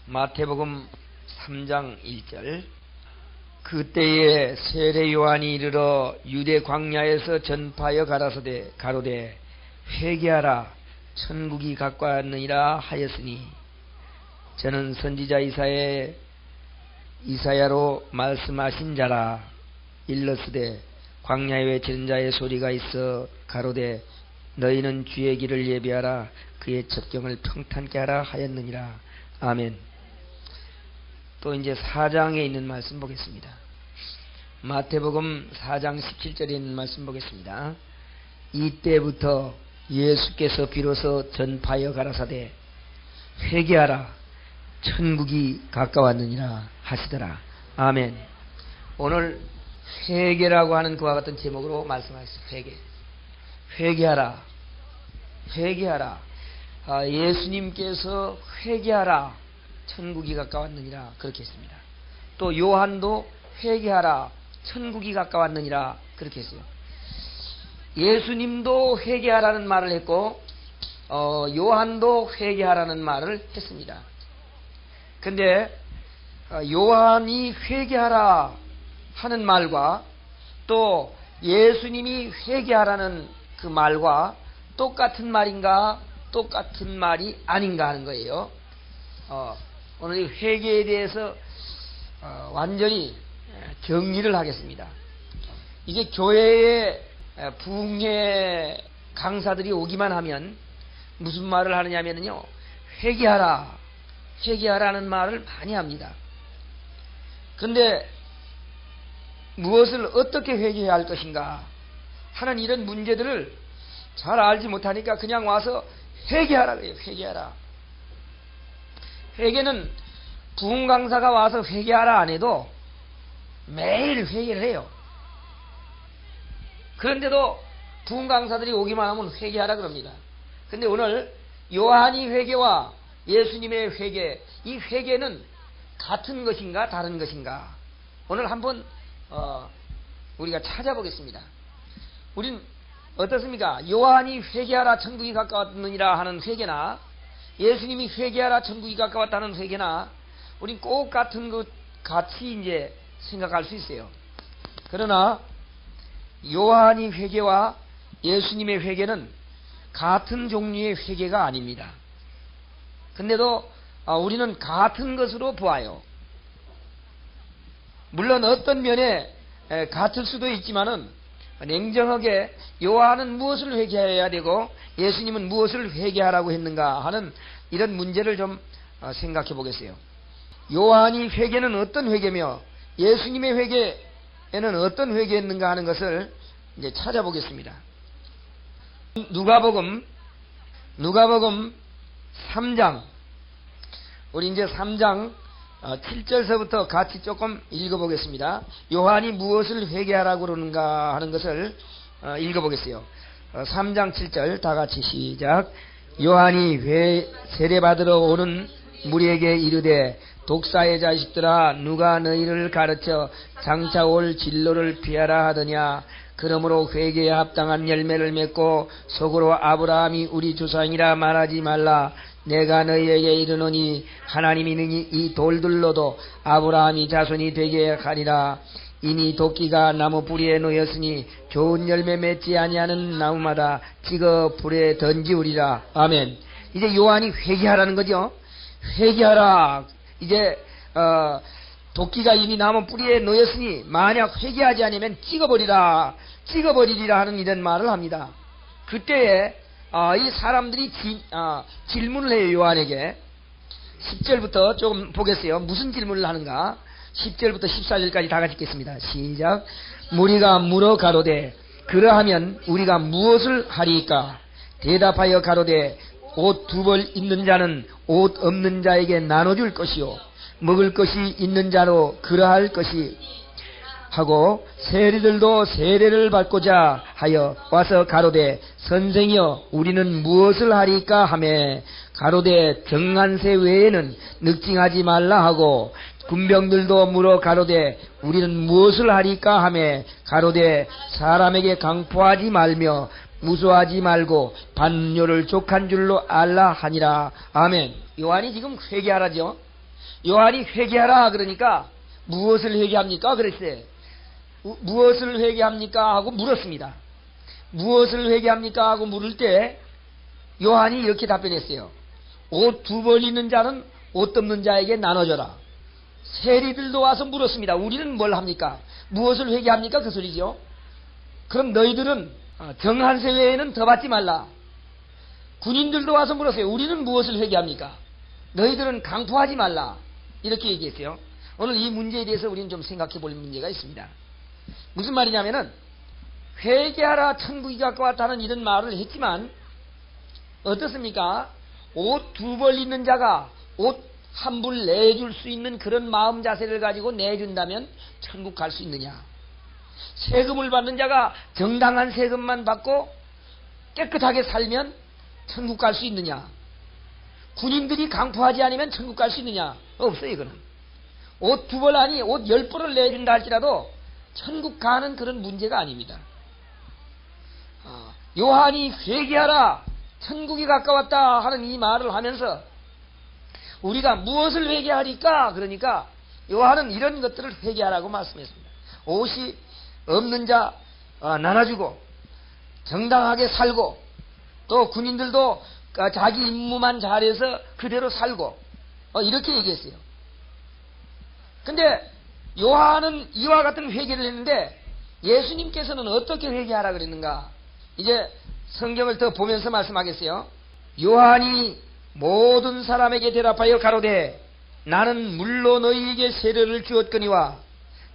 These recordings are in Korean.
마태복음 3장 1절. 그때에 세례 요한이 이르러 유대 광야에서 전파하여 가로되 회개하라 천국이 가까웠느니라 하였으니, 저는 선지자 이사야로 말씀하신 자라. 일러스되 광야에 외치는 자의 소리가 있어 가로되 너희는 주의 길을 예비하라, 그의 첩경을 평탄케 하라 하였느니라. 아멘. 또 이제 4장에 있는 말씀 보겠습니다. 마태복음 4장 17절에 있는 말씀 보겠습니다. 이때부터 예수께서 비로소 전파하여 가라사대 회개하라 천국이 가까웠느니라 하시더라. 아멘. 오늘 회개라고 하는 그와 같은 제목으로 말씀하셨습니다. 회개하라. 예수님께서 회개하라 천국이 가까웠느니라 그렇게 했습니다. 또 요한도 회개하라 천국이 가까웠느니라 그렇게 했어요. 예수님도 회개하라는 말을 했고 요한도 회개하라는 말을 했습니다. 근데 요한이 회개하라 하는 말과 또 예수님이 회개하라는 그 말과 똑같은 말인가 똑같은 말이 아닌가 하는 거예요. 오늘 이 회개에 대해서 완전히 정리를 하겠습니다. 이게 교회에 부흥회 강사들이 오기만 하면 무슨 말을 하느냐면요, 회개하라는 말을 많이 합니다. 근데 무엇을 어떻게 회개해야 할 것인가 하는 이런 문제들을 잘 알지 못하니까 그냥 와서 회개하라 그래요. 회개는 부흥 강사가 와서 회개하라 안 해도 매일 회개를 해요. 그런데도 부흥 강사들이 오기만 하면 회개하라 그럽니다. 근데 오늘 요한이 회개와 예수님의 회개, 이 회개는 같은 것인가 다른 것인가 오늘 한번 우리가 찾아보겠습니다. 우린 어떻습니까? 요한이 회개하라 천국이 가까웠느니라 하는 회개나 예수님이 회개하라 천국이 가까웠다는 회개나 우린 꼭 같은 것 같이 이제 생각할 수 있어요. 그러나 요한이 회개와 예수님의 회개는 같은 종류의 회개가 아닙니다. 근데도 우리는 같은 것으로 보아요. 물론 어떤 면에 같을 수도 있지만은 냉정하게 요한은 무엇을 회개해야 되고 예수님은 무엇을 회개하라고 했는가 하는 이런 문제를 좀 생각해 보겠어요. 요한이 회개는 어떤 회개며 예수님의 회개에는 어떤 회개였는가 하는 것을 이제 찾아보겠습니다. 누가복음 3장, 우리 이제 3장 7절서부터 같이 조금 읽어보겠습니다. 요한이 무엇을 회개하라고 그러는가 하는 것을 읽어보겠어요. 3장 7절 다 같이 시작. 요한이 세례받으러 오는 무리에게 이르되 독사의 자식들아, 누가 너희를 가르쳐 장차 올 진로를 피하라 하더냐. 그러므로 회개에 합당한 열매를 맺고 속으로 아브라함이 우리 조상이라 말하지 말라. 내가 너희에게 이르노니 하나님이 능히 이 돌들로도 아브라함이 자손이 되게 하리라. 이니 도끼가 나무 뿌리에 놓였으니 좋은 열매 맺지 아니하는 나무마다 찍어 불에 던지우리라. 아멘. 이제 요한이 회개하라는 거죠. 회개하라. 이제 도끼가 이미 나무 뿌리에 놓였으니 만약 회개하지 않으면 찍어버리리라 하는 이런 말을 합니다. 그때에 이 사람들이 질문을 해요. 요한에게 10절부터 조금 보겠어요. 무슨 질문을 하는가. 10절부터 14절까지 다 같이 읽겠습니다. 시작. 무리가 물어 가로되 그러하면 우리가 무엇을 하리이까. 대답하여 가로되 옷 2벌 있는 자는 옷 없는 자에게 나눠줄 것이요 먹을 것이 있는 자로 그러할 것이 하고, 세리들도 세례를 받고자 하여 와서 가로되 선생이여 우리는 무엇을 하리까 하매, 가로되 정한세 외에는 늑징하지 말라 하고, 군병들도 물어 가로되 우리는 무엇을 하리까 하매, 가로되 사람에게 강포하지 말며 무소하지 말고 반뇨를 족한 줄로 알라 하니라. 아멘. 요한이 지금 회개하라죠. 요한이 회개하라 그러니까 무엇을 회개합니까? 그랬어요. 무엇을 회개합니까? 하고 물었습니다. 무엇을 회개합니까? 하고 물을 때 요한이 이렇게 답변했어요. 옷 두 벌 있는 자는 옷 덮는 자에게 나눠줘라. 세리들도 와서 물었습니다. 우리는 뭘 합니까? 무엇을 회개합니까? 그 소리죠. 그럼 너희들은 정한세 외에는 더 받지 말라. 군인들도 와서 물었어요. 우리는 무엇을 회개합니까? 너희들은 강포하지 말라. 이렇게 얘기했어요. 오늘 이 문제에 대해서 우리는 좀 생각해 볼 문제가 있습니다. 무슨 말이냐면은 회개하라 천국이 가까웠다는 이런 말을 했지만 어떻습니까? 옷 두 벌 있는 자가 옷 한 불 내줄 수 있는 그런 마음 자세를 가지고 내준다면 천국 갈 수 있느냐? 세금을 받는 자가 정당한 세금만 받고 깨끗하게 살면 천국 갈 수 있느냐? 군인들이 강포하지 않으면 천국 갈 수 있느냐? 없어요. 이거는 옷 두 벌 아니 옷 10벌을 내준다 할지라도 천국 가는 그런 문제가 아닙니다. 요한이 회개하라 천국이 가까웠다 하는 이 말을 하면서 우리가 무엇을 회개하리까? 그러니까 요한은 이런 것들을 회개하라고 말씀했습니다. 옷이 없는 자 나눠주고 정당하게 살고 또 군인들도 자기 임무만 잘해서 그대로 살고 이렇게 얘기했어요. 근데 요한은 이와 같은 회개를 했는데 예수님께서는 어떻게 회개하라 그랬는가? 이제 성경을 더 보면서 말씀하겠어요. 요한이 모든 사람에게 대답하여 가로되 나는 물로 너희에게 세례를 주었거니와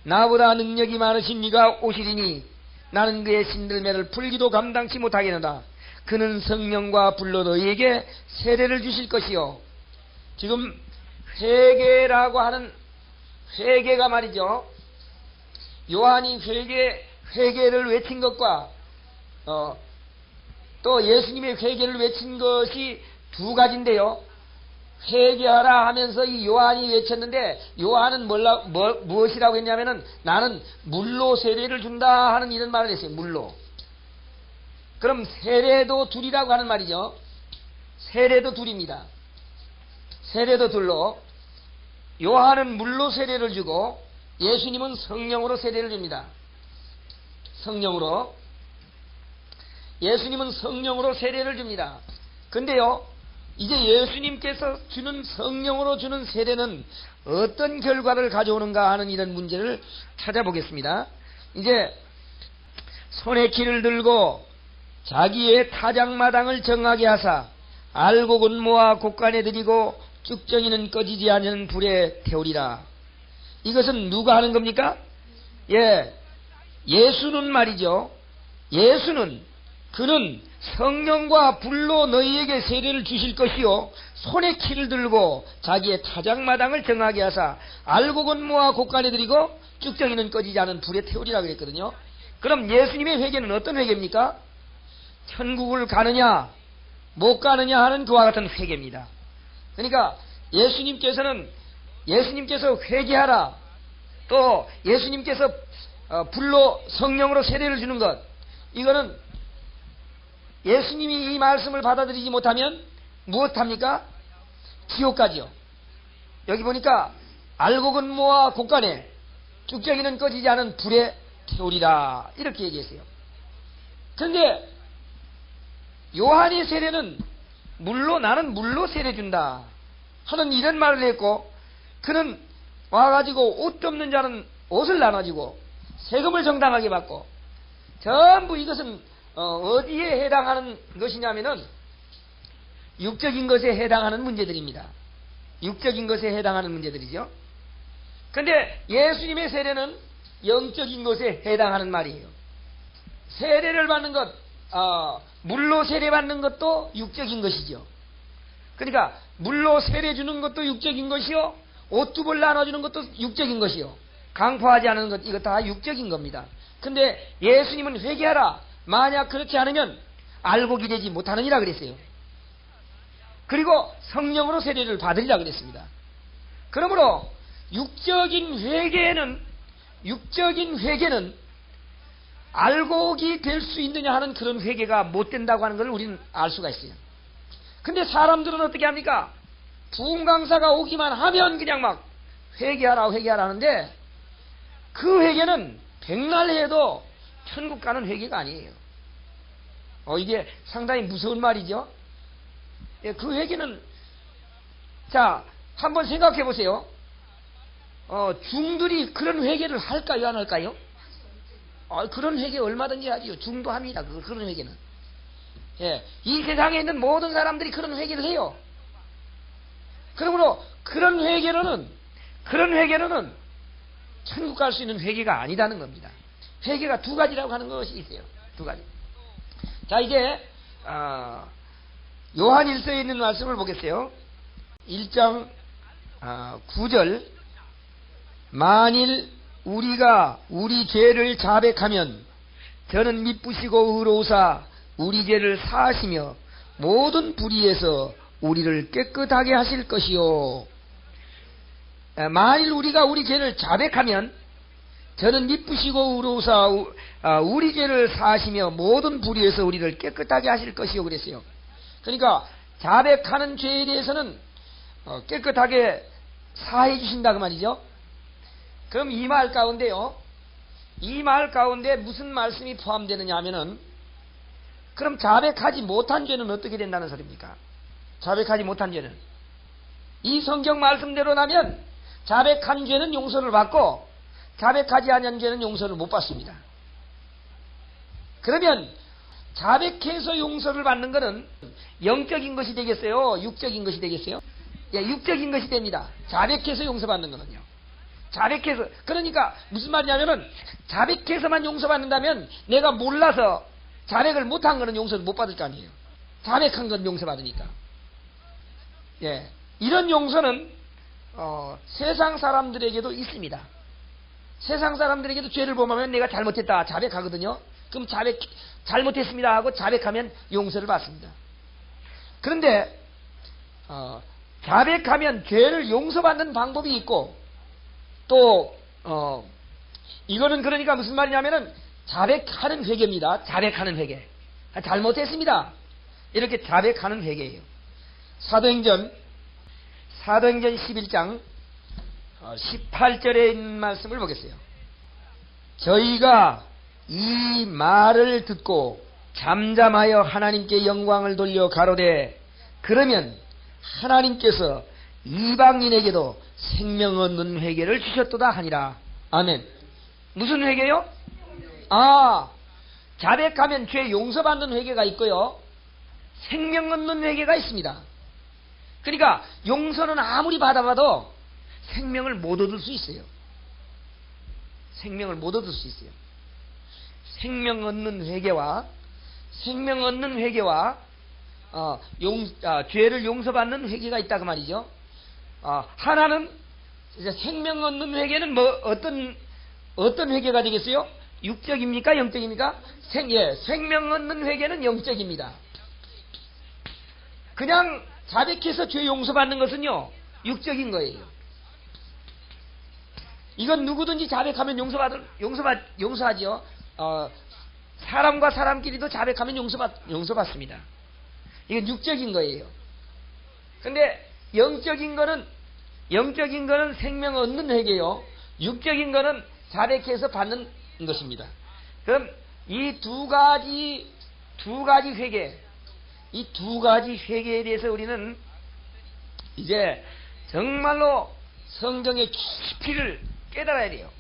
나보다 능력이 많으신 이가 오시리니 나는 그의 신들매를 풀기도 감당치 못하겠노라. 그는 성령과 불로 너희에게 세례를 주실 것이요. 지금 회개라고 하는 회개가 말이죠. 요한이 회개를 외친 것과 또 예수님의 회개를 외친 것이 두 가지인데요. 회개하라 하면서 이 요한이 외쳤는데 요한은 무엇이라고 했냐면은 나는 물로 세례를 준다 하는 이런 말을 했어요. 물로. 그럼 세례도 둘이라고 하는 말이죠. 세례도 둘입니다. 세례도 둘로 요한은 물로 세례를 주고 예수님은 성령으로 세례를 줍니다. 성령으로. 예수님은 성령으로 세례를 줍니다. 근데요, 이제 예수님께서 주는 성령으로 주는 세례는 어떤 결과를 가져오는가 하는 이런 문제를 찾아보겠습니다. 이제 손에 키를 들고 자기의 타작마당을 정하게 하사 알곡은 모아 곳간에 들이고 쭉정이는 꺼지지 않는 불에 태우리라. 이것은 누가 하는 겁니까? 예수는 말이죠. 예수는 그는 성령과 불로 너희에게 세례를 주실 것이요 손에 키를 들고 자기의 타작마당을 정하게 하사 알곡은 모아 곳간에 들이고 쭉정이는 꺼지지 않은 불에 태우리라 그랬거든요. 그럼 예수님의 회개는 어떤 회개입니까? 천국을 가느냐 못 가느냐 하는 그와 같은 회개입니다. 그러니까 예수님께서 회개하라, 또 예수님께서 불로 성령으로 세례를 주는 것, 이거는 예수님이 이 말씀을 받아들이지 못하면 무엇합니까? 지옥 가지요. 여기 보니까 알곡은 모아 곳간에 쭉정이는 꺼지지 않은 불에 태우리라 이렇게 얘기했어요. 그런데 요한의 세례는 나는 물로 세례 준다 하는 이런 말을 했고, 그는 와가지고 옷 덮는 자는 옷을 나눠주고 세금을 정당하게 받고, 전부 이것은 어디에 해당하는 것이냐면은 육적인 것에 해당하는 문제들입니다. 육적인 것에 해당하는 문제들이죠. 근데 예수님의 세례는 영적인 것에 해당하는 말이에요. 세례를 받는 것, 물로 세례 받는 것도 육적인 것이죠. 그러니까 물로 세례 주는 것도 육적인 것이요, 옷 두 벌 나눠주는 것도 육적인 것이요, 강포하지 않는 것, 이거 다 육적인 겁니다. 근데 예수님은 회개하라, 만약 그렇지 않으면 알곡이 되지 못하느니라 그랬어요. 그리고 성령으로 세례를 받으리라 그랬습니다. 그러므로 육적인 회개는 알곡이 될 수 있느냐 하는 그런 회개가 못 된다고 하는 걸 우리는 알 수가 있어요. 근데 사람들은 어떻게 합니까? 부흥 강사가 오기만 하면 그냥 막 회개하라 회개하라 하는데 그 회개는 백날 해도 천국 가는 회개가 아니에요. 이게 상당히 무서운 말이죠. 예, 그 회개는 자 한번 생각해 보세요. 중들이 그런 회개를 할까요 안 할까요? 그런 회개 얼마든지 하지요. 중도 합니다. 그런 회개는. 예, 이 세상에 있는 모든 사람들이 그런 회개를 해요. 그러므로 그런 회개로는 천국 갈 수 있는 회개가 아니다는 겁니다. 회개가 두 가지라고 하는 것이 있어요. 두 가지. 자 이제 요한 1서에 있는 말씀을 보겠어요. 1장 9절 만일 우리가 우리 죄를 자백하면 저는 미쁘시고 의로우사 우리 죄를 사하시며 모든 불의에서 우리를 깨끗하게 하실 것이요. 만일 우리가 우리 죄를 자백하면 저는 미쁘시고 의로우사 우리 죄를 사하시며 모든 불의에서 우리를 깨끗하게 하실 것이요 그랬어요. 그러니까 자백하는 죄에 대해서는 깨끗하게 사해 주신다 그 말이죠. 그럼 이 말 가운데요, 이 말 가운데 무슨 말씀이 포함되느냐 하면은 그럼 자백하지 못한 죄는 어떻게 된다는 소리입니까? 자백하지 못한 죄는 이 성경 말씀대로라면 자백한 죄는 용서를 받고 자백하지 않은 죄는 용서를 못 받습니다. 그러면 자백해서 용서를 받는 것은 영적인 것이 되겠어요? 육적인 것이 되겠어요? 예, 육적인 것이 됩니다. 자백해서 용서받는 것은요. 자백해서, 그러니까 무슨 말이냐면은 자백해서만 용서받는다면 내가 몰라서 자백을 못한 거는 용서를 못 받을 거 아니에요. 자백한 건 용서받으니까. 예, 이런 용서는 세상 사람들에게도 있습니다. 세상 사람들에게도 죄를 범하면 내가 잘못했다 자백하거든요. 그럼 잘못했습니다 하고 자백하면 용서를 받습니다. 그런데 자백하면 죄를 용서받는 방법이 있고 또 이거는 그러니까 무슨 말이냐면은 자백하는 회개입니다. 자백하는 회개. 잘못했습니다. 이렇게 자백하는 회개예요. 사도행전 11장 18절에 있는 말씀을 보겠어요. 저희가 이 말을 듣고 잠잠하여 하나님께 영광을 돌려 가로되 그러면 하나님께서 이방인에게도 생명 얻는 회개를 주셨도다 하니라. 아멘. 무슨 회개요? 자백하면 죄 용서받는 회개가 있고요, 생명 얻는 회개가 있습니다. 그러니까 용서는 아무리 받아봐도 생명을 못 얻을 수 있어요. 생명을 못 얻을 수 있어요. 생명 얻는 회개와 죄를 용서받는 회개가 있다 그 말이죠. 하나는 이제 생명 얻는 회개는 어떤 회개가 되겠어요? 육적입니까? 영적입니까? 생명 얻는 회개는 영적입니다. 그냥 자백해서 죄 용서받는 것은요, 육적인 거예요. 이건 누구든지 자백하면 용서하지요. 사람과 사람끼리도 자백하면 용서받습니다. 이건 육적인 거예요. 근데 영적인 거는 생명 얻는 회개요. 육적인 거는 자백해서 받는 것입니다. 그럼 이 두 가지 회개, 이 두 가지 회개에 대해서 우리는 이제 정말로 성경의 깊이를 깨달아야 돼요.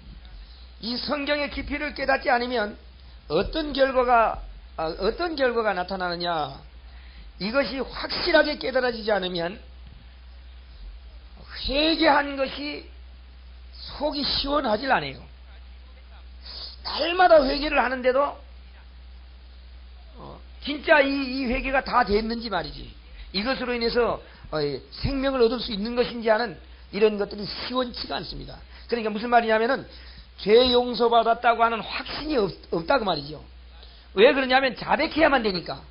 이 성경의 깊이를 깨닫지 않으면 어떤 결과가 나타나느냐, 이것이 확실하게 깨달아지지 않으면 회개한 것이 속이 시원하질 않아요. 날마다 회개를 하는데도 진짜 이 회개가 다 됐는지 말이지, 이것으로 인해서 생명을 얻을 수 있는 것인지 하는 이런 것들이 시원치가 않습니다. 그러니까 무슨 말이냐면은 죄 용서받았다고 하는 확신이 없다고 말이죠. 왜 그러냐면 자백해야만 되니까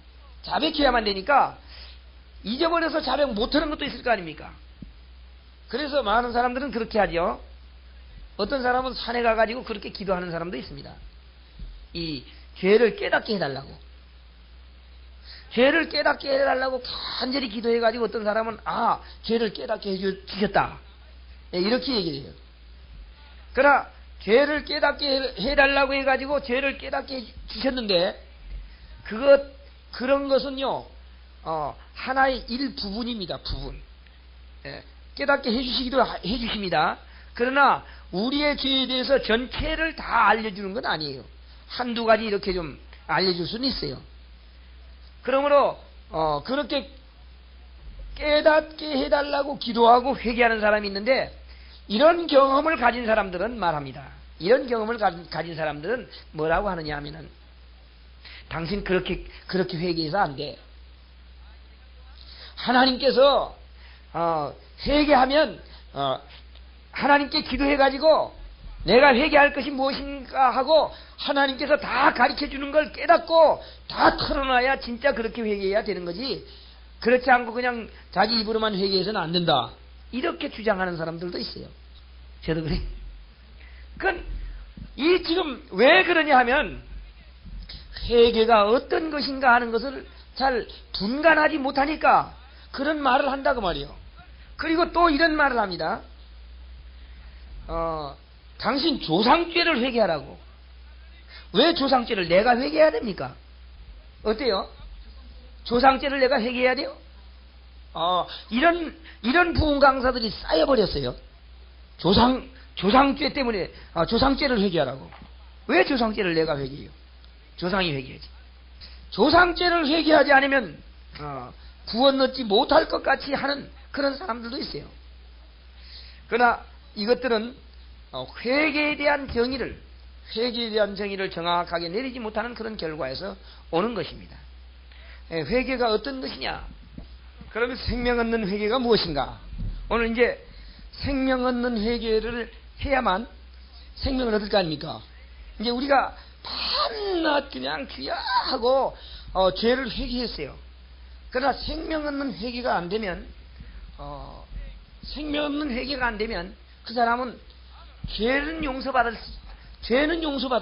잊어버려서 자백 못하는 것도 있을 거 아닙니까? 그래서 많은 사람들은 그렇게 하죠. 어떤 사람은 산에 가가지고 그렇게 기도하는 사람도 있습니다. 이 죄를 깨닫게 해달라고. 죄를 깨닫게 해달라고 간절히 기도해가지고 어떤 사람은 죄를 깨닫게 해주셨다. 네, 이렇게 얘기를 해요. 그러나 죄를 깨닫게 해달라고 해가지고 죄를 깨닫게 해주셨는데 그런 것은요 하나의 일부분입니다. 부분. 예, 깨닫게 해주시기도 해주십니다. 그러나 우리의 죄에 대해서 전체를 다 알려주는 건 아니에요. 한두 가지 이렇게 좀 알려줄 수는 있어요. 그러므로 그렇게 깨닫게 해달라고 기도하고 회개하는 사람이 있는데, 이런 경험을 가진 사람들은 말합니다. 이런 경험을 가진 사람들은 뭐라고 하느냐 하면은, 당신 그렇게 회개해서 안 돼. 하나님께서 회개하면 하나님께 기도해가지고 내가 회개할 것이 무엇인가 하고 하나님께서 다 가르쳐주는 걸 깨닫고 다 털어놔야 진짜 그렇게 회개해야 되는 거지, 그렇지 않고 그냥 자기 입으로만 회개해서는 안 된다, 이렇게 주장하는 사람들도 있어요. 저도 그래. 그건 지금 왜 그러냐 하면, 회개가 어떤 것인가 하는 것을 잘 분간하지 못하니까 그런 말을 한다고 말이에요. 그리고 또 이런 말을 합니다. 당신 조상죄를 회개하라고. 왜 조상죄를 내가 회개해야 됩니까? 어때요? 조상죄를 내가 회개해야 돼요? 이런 부흥 강사들이 쌓여버렸어요. 조상죄 때문에 조상죄를 회개하라고. 왜 조상죄를 내가 회개해요? 조상이 회개하지. 조상죄를 회개하지 않으면 구원 얻지 못할 것 같이 하는 그런 사람들도 있어요. 그러나 이것들은 회개에 대한 정의를 정확하게 내리지 못하는 그런 결과에서 오는 것입니다. 회개가 어떤 것이냐? 그러면 생명 얻는 회개가 무엇인가? 오늘 이제 생명 얻는 회개를 해야만 생명을 얻을 거 아닙니까? 이제 우리가 밤낮 그냥 귀야하고 죄를 회개했어요. 그러나 생명 얻는 회개가 안 되면 그 사람은 죄는 용서받을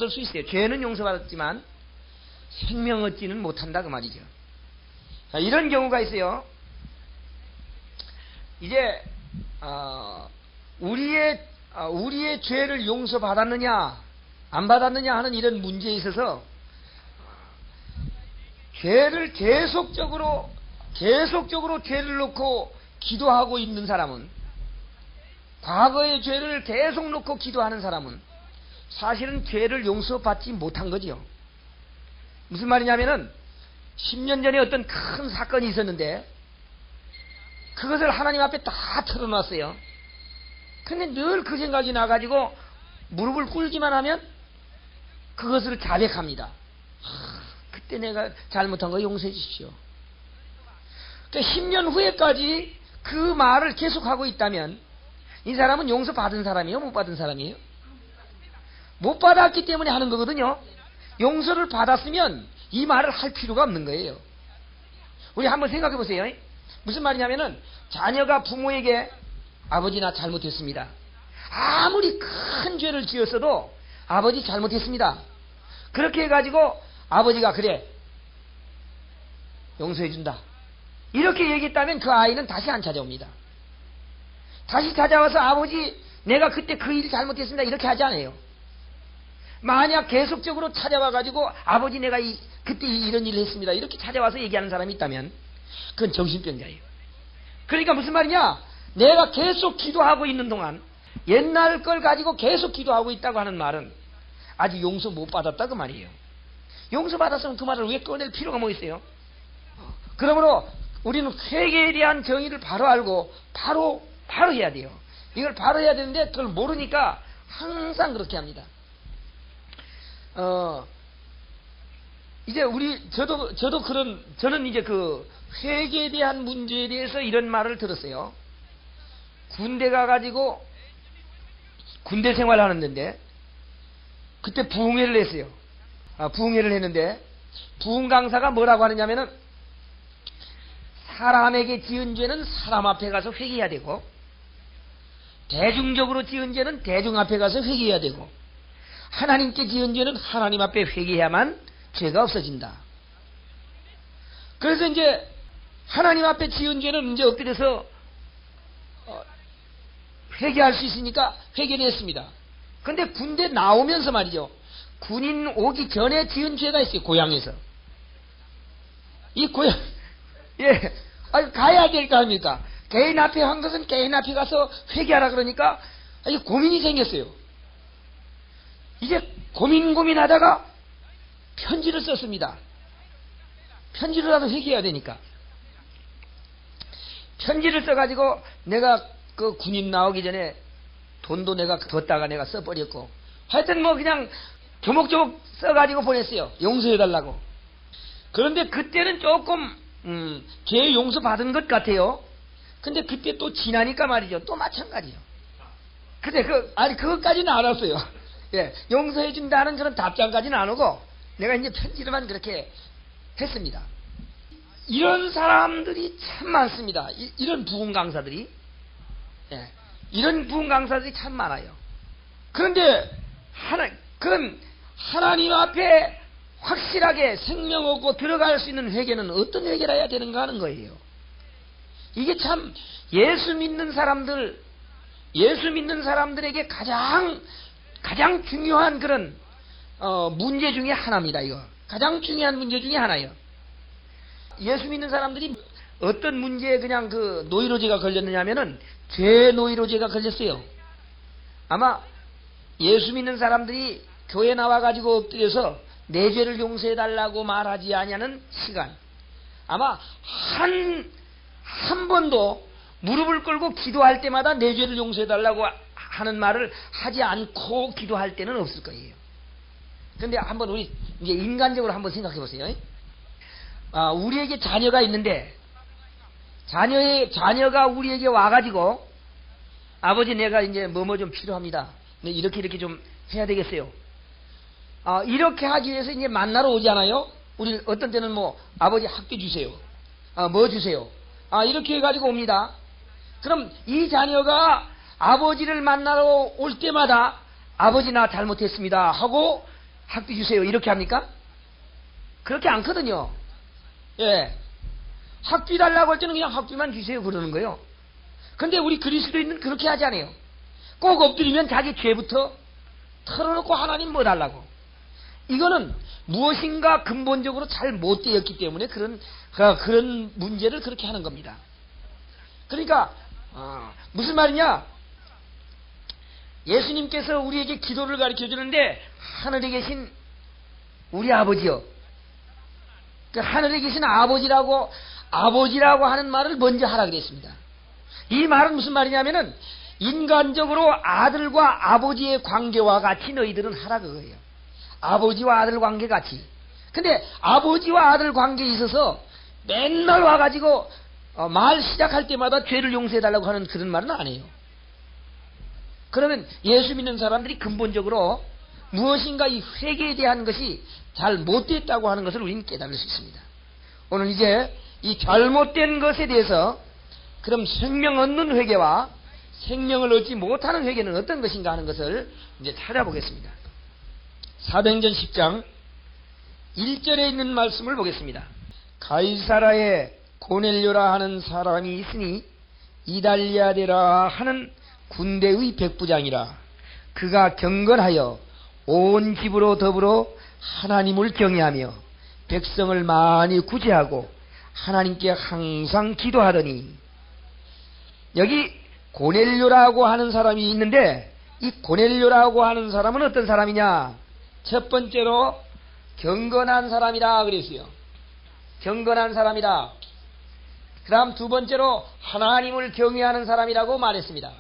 수 있어요. 죄는 용서받았지만 생명 얻지는 못한다 그 말이죠. 자, 이런 경우가 있어요. 이제 우리의 죄를 용서받았느냐 안 받았느냐 하는 이런 문제에 있어서 죄를 계속적으로 죄를 놓고 기도하고 있는 사람은, 과거의 죄를 계속 놓고 기도하는 사람은 사실은 죄를 용서받지 못한 거지요. 무슨 말이냐면은 10년 전에 어떤 큰 사건이 있었는데 그것을 하나님 앞에 다 털어놨어요. 근데 늘 그 생각이 나가지고 무릎을 꿇기만 하면 그것을 자백합니다. 그때 내가 잘못한 거 용서해 주십시오. 그러니까 10년 후에까지 그 말을 계속하고 있다면 이 사람은 용서받은 사람이에요? 못 받은 사람이에요? 못 받았기 때문에 하는 거거든요. 용서를 받았으면 이 말을 할 필요가 없는 거예요. 우리 한번 생각해 보세요. 무슨 말이냐면은, 자녀가 부모에게 아버지 나 잘못했습니다. 아무리 큰 죄를 지었어도 아버지 잘못했습니다. 그렇게 해가지고 아버지가 그래 용서해준다 이렇게 얘기했다면 그 아이는 다시 안 찾아옵니다. 다시 찾아와서 아버지 내가 그때 그 일 잘못했습니다 이렇게 하지 않아요. 만약 계속적으로 찾아와가지고 아버지 내가 그때 이런 일을 했습니다 이렇게 찾아와서 얘기하는 사람이 있다면 그건 정신병자예요. 그러니까 무슨 말이냐, 내가 계속 기도하고 있는 동안 옛날 걸 가지고 계속 기도하고 있다고 하는 말은 아직 용서 못 받았다 그 말이에요. 용서 받았으면 그 말을 왜 꺼낼 필요가 뭐 있어요? 그러므로 우리는 회개에 대한 정의를 바로 알고 바로 해야 돼요. 이걸 바로 해야 되는데 그걸 모르니까 항상 그렇게 합니다. 이제 저는 이제 그 회개에 대한 문제에 대해서 이런 말을 들었어요. 군대 가가지고 군대 생활을 하는데 그때 부흥회를 했어요. 부흥회를 했는데 부흥 강사가 뭐라고 하느냐면은, 사람에게 지은 죄는 사람 앞에 가서 회개해야 되고, 대중적으로 지은 죄는 대중 앞에 가서 회개해야 되고, 하나님께 지은 죄는 하나님 앞에 회개해야만 죄가 없어진다. 그래서 이제 하나님 앞에 지은 죄는 이제 엎드려서 회개할 수 있으니까 회개를 했습니다. 근데 군대 나오면서 말이죠. 군인 오기 전에 지은 죄가 있어요. 고향에서. 이 고향, 예, 가야 될 거 아닙니까? 개인 앞에 한 것은 개인 앞에 가서 회개하라 그러니까 고민이 생겼어요. 이제 고민하다가 편지를 썼습니다. 편지로라도 회개해야 되니까. 편지를 써가지고 내가 그 군인 나오기 전에 돈도 내가 뒀다가 내가 써버렸고, 하여튼 뭐 그냥 조목조목 써가지고 보냈어요. 용서해달라고. 그런데 그때는 조금 죄 용서 받은 것 같아요. 근데 그때 또 지나니까 말이죠. 또 마찬가지요. 근데 그것까지는 알았어요. 예, 용서해준다는 그런 답장까지는 안 오고, 내가 이제 편지로만 그렇게 했습니다. 이런 사람들이 참 많습니다. 이런 부흥 강사들이. 예, 이런 부흥 강사들이 참 많아요. 그런데 그럼 하나님 앞에 확실하게 생명 얻고 들어갈 수 있는 회개는 어떤 회개를 해야 되는가 하는 거예요. 이게 참 예수 믿는 사람들에게 가장 중요한 그런 문제 중에 하나입니다. 이거 가장 중요한 문제 중에 하나예요. 예수 믿는 사람들이 어떤 문제에 그냥 그 노이로제가 걸렸느냐면은 죄 노이로제가 걸렸어요. 아마 예수 믿는 사람들이 교회 나와가지고 엎드려서 내 죄를 용서해달라고 말하지 아니하는 시간, 아마 한 번도 무릎을 꿇고 기도할 때마다 내 죄를 용서해달라고 하는 말을 하지 않고 기도할 때는 없을 거예요. 근데 한번 우리 이제 인간적으로 한번 생각해 보세요. 우리에게 자녀가 있는데 자녀가 우리에게 와가지고 아버지 내가 이제 뭐뭐 좀 필요합니다. 이렇게 좀 해야 되겠어요. 이렇게 하기 위해서 이제 만나러 오잖아요. 우리 어떤 때는 뭐 아버지 학비 주세요. 뭐 주세요. 이렇게 해가지고 옵니다. 그럼 이 자녀가 아버지를 만나러 올 때마다 아버지 나 잘못했습니다 하고 학비 주세요 이렇게 합니까? 그렇게 않거든요. 예, 학비 달라고 할 때는 그냥 학비만 주세요 그러는 거예요. 근데 우리 그리스도인은 그렇게 하지 않아요. 꼭 엎드리면 자기 죄부터 털어놓고 하나님 뭐 달라고. 이거는 무엇인가 근본적으로 잘 못 되었기 때문에 그런 문제를 그렇게 하는 겁니다. 그러니까 무슨 말이냐, 예수님께서 우리에게 기도를 가르쳐 주는데 하늘에 계신 우리 아버지요, 그 하늘에 계신 아버지라고 하는 말을 먼저 하라 그랬습니다. 이 말은 무슨 말이냐면은 인간적으로 아들과 아버지의 관계와 같이 너희들은 하라 그거예요. 아버지와 아들 관계 같이. 근데 아버지와 아들 관계에 있어서 맨날 와가지고 말 시작할 때마다 죄를 용서해달라고 하는 그런 말은 안 해요. 그러면 예수 믿는 사람들이 근본적으로 무엇인가 이 회개에 대한 것이 잘 못됐다고 하는 것을 우리는 깨달을 수 있습니다. 오늘 이제 이 잘못된 것에 대해서 그럼 생명 얻는 회개와 생명을 얻지 못하는 회개는 어떤 것인가 하는 것을 이제 찾아보겠습니다. 사도행전 10장 1절에 있는 말씀을 보겠습니다. 가이사라에 고넬료라 하는 사람이 있으니 이달리아데라 하는 군대의 백부장이라. 그가 경건하여 온 집으로 더불어 하나님을 경외하며 백성을 많이 구제하고 하나님께 항상 기도하더니. 여기 고넬료라고 하는 사람이 있는데 이 고넬료라고 하는 사람은 어떤 사람이냐? 첫 번째로 경건한 사람이라 그랬어요. 경건한 사람이다. 그 다음 두 번째로 하나님을 경외하는 사람이라고 말했습니다.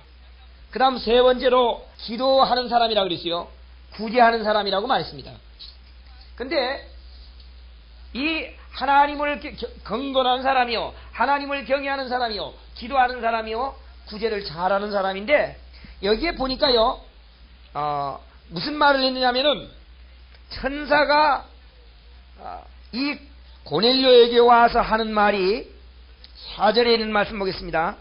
그 다음 세 번째로 기도하는 사람이라고 그랬어요. 구제하는 사람이라고 말했습니다. 근데 이 하나님을 경건한 사람이요, 하나님을 경외하는 사람이요, 기도하는 사람이요, 구제를 잘하는 사람인데 여기에 보니까요, 무슨 말을 했느냐면은 천사가 이 고넬료에게 와서 하는 말이 4절에 있는 말씀 보겠습니다.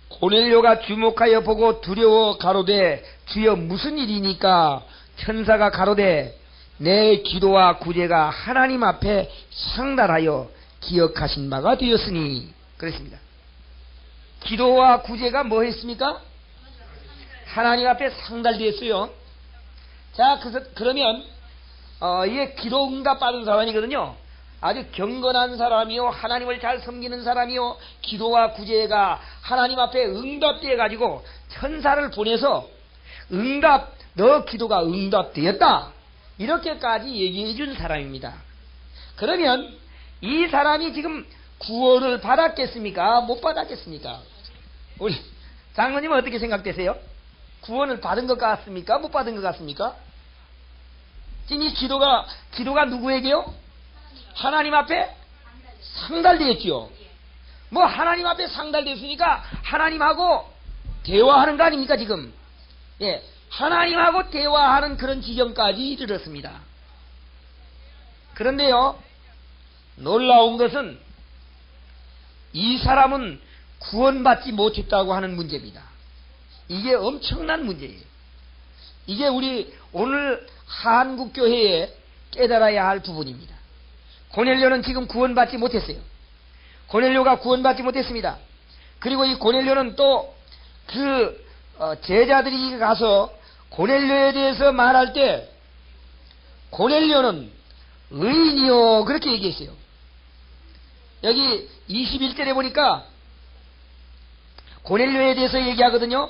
고넬료가 주목하여 보고 두려워 가로되 주여 무슨 일이니까? 천사가 가로되 내 기도와 구제가 하나님 앞에 상달하여 기억하신 바가 되었으니 그랬습니다. 기도와 구제가 뭐 했습니까? 하나님 앞에 상달되었어요. 자, 그러면 이게 기도 응답 받은 사람이거든요. 아주 경건한 사람이요, 하나님을 잘 섬기는 사람이요, 기도와 구제가 하나님 앞에 응답되어 가지고 천사를 보내서 너 기도가 응답되었다, 이렇게까지 얘기해 준 사람입니다. 그러면 이 사람이 지금 구원을 받았겠습니까? 못 받았겠습니까? 우리 장로님은 어떻게 생각되세요? 구원을 받은 것 같습니까? 못 받은 것 같습니까? 지금 이 기도가 누구에게요? 하나님 앞에 상달되었지요. 뭐 하나님 앞에 상달됐으니까 하나님하고 대화하는 거 아닙니까 지금? 예, 하나님하고 대화하는 그런 지경까지 이르렀습니다. 그런데요, 놀라운 것은 이 사람은 구원받지 못했다고 하는 문제입니다. 이게 엄청난 문제예요. 이게 우리 오늘 한국교회에 깨달아야 할 부분입니다. 고넬료는 지금 구원받지 못했어요. 고넬료가 구원받지 못했습니다. 그리고 이 고넬료는 또 제자들이 가서 고넬료에 대해서 말할 때 고넬료는 의인이요 그렇게 얘기했어요. 여기 21절에 보니까 고넬료에 대해서 얘기하거든요.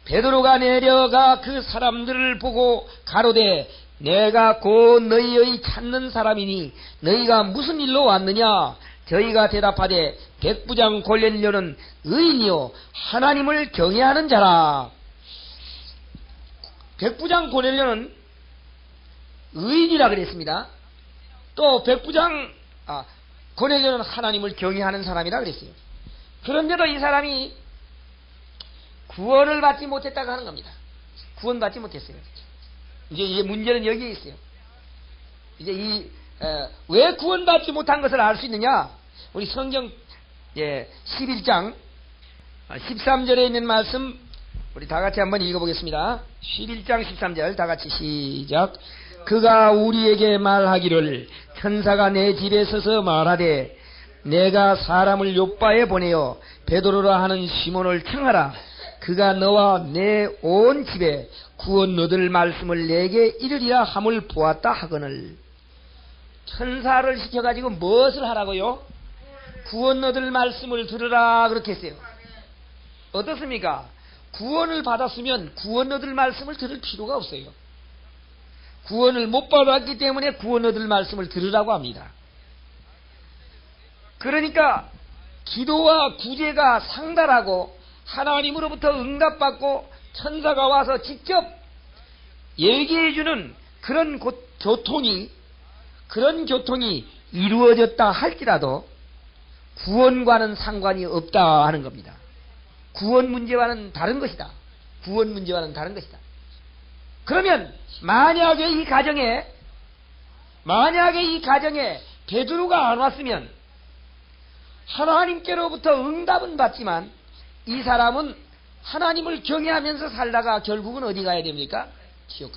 베드로가 내려가 그 사람들을 보고 가로되 내가 곧 너희의 찾는 사람이니 너희가 무슨 일로 왔느냐? 저희가 대답하되 백부장 고넬료는 의인이요 하나님을 경외하는 자라. 백부장 고넬료는 의인이라 그랬습니다. 또 백부장 고넬료는 하나님을 경외하는 사람이라 그랬어요. 그런데도 이 사람이 구원을 받지 못했다고 하는 겁니다. 구원받지 못했어요. 이제 문제는 여기에 있어요. 이제 왜 구원받지 못한 것을 알 수 있느냐? 우리 성경 11장 13절에 있는 말씀 우리 다 같이 한번 읽어보겠습니다. 11장 13절 다 같이 시작. 그가 우리에게 말하기를 천사가 내 집에 서서 말하되 내가 사람을 요바에 보내어 베드로라 하는 시몬을 청하라. 그가 너와 내 온 집에 구원 얻을 말씀을 내게 이르리라 함을 보았다 하거늘. 천사를 시켜가지고 무엇을 하라고요? 구원 얻을 말씀을 들으라 그렇게 했어요. 어떻습니까? 구원을 받았으면 구원 얻을 말씀을 들을 필요가 없어요. 구원을 못 받았기 때문에 구원 얻을 말씀을 들으라고 합니다. 그러니까 기도와 구제가 상달하고 하나님으로부터 응답받고 천사가 와서 직접 얘기해주는 그런 교통이 이루어졌다 할지라도 구원과는 상관이 없다 하는 겁니다. 구원 문제와는 다른 것이다. 구원 문제와는 다른 것이다. 그러면 만약에 이 가정에 베드로가 안 왔으면 하나님께로부터 응답은 받지만 이 사람은 하나님을 경외하면서 살다가 결국은 어디 가야 됩니까? 지옥.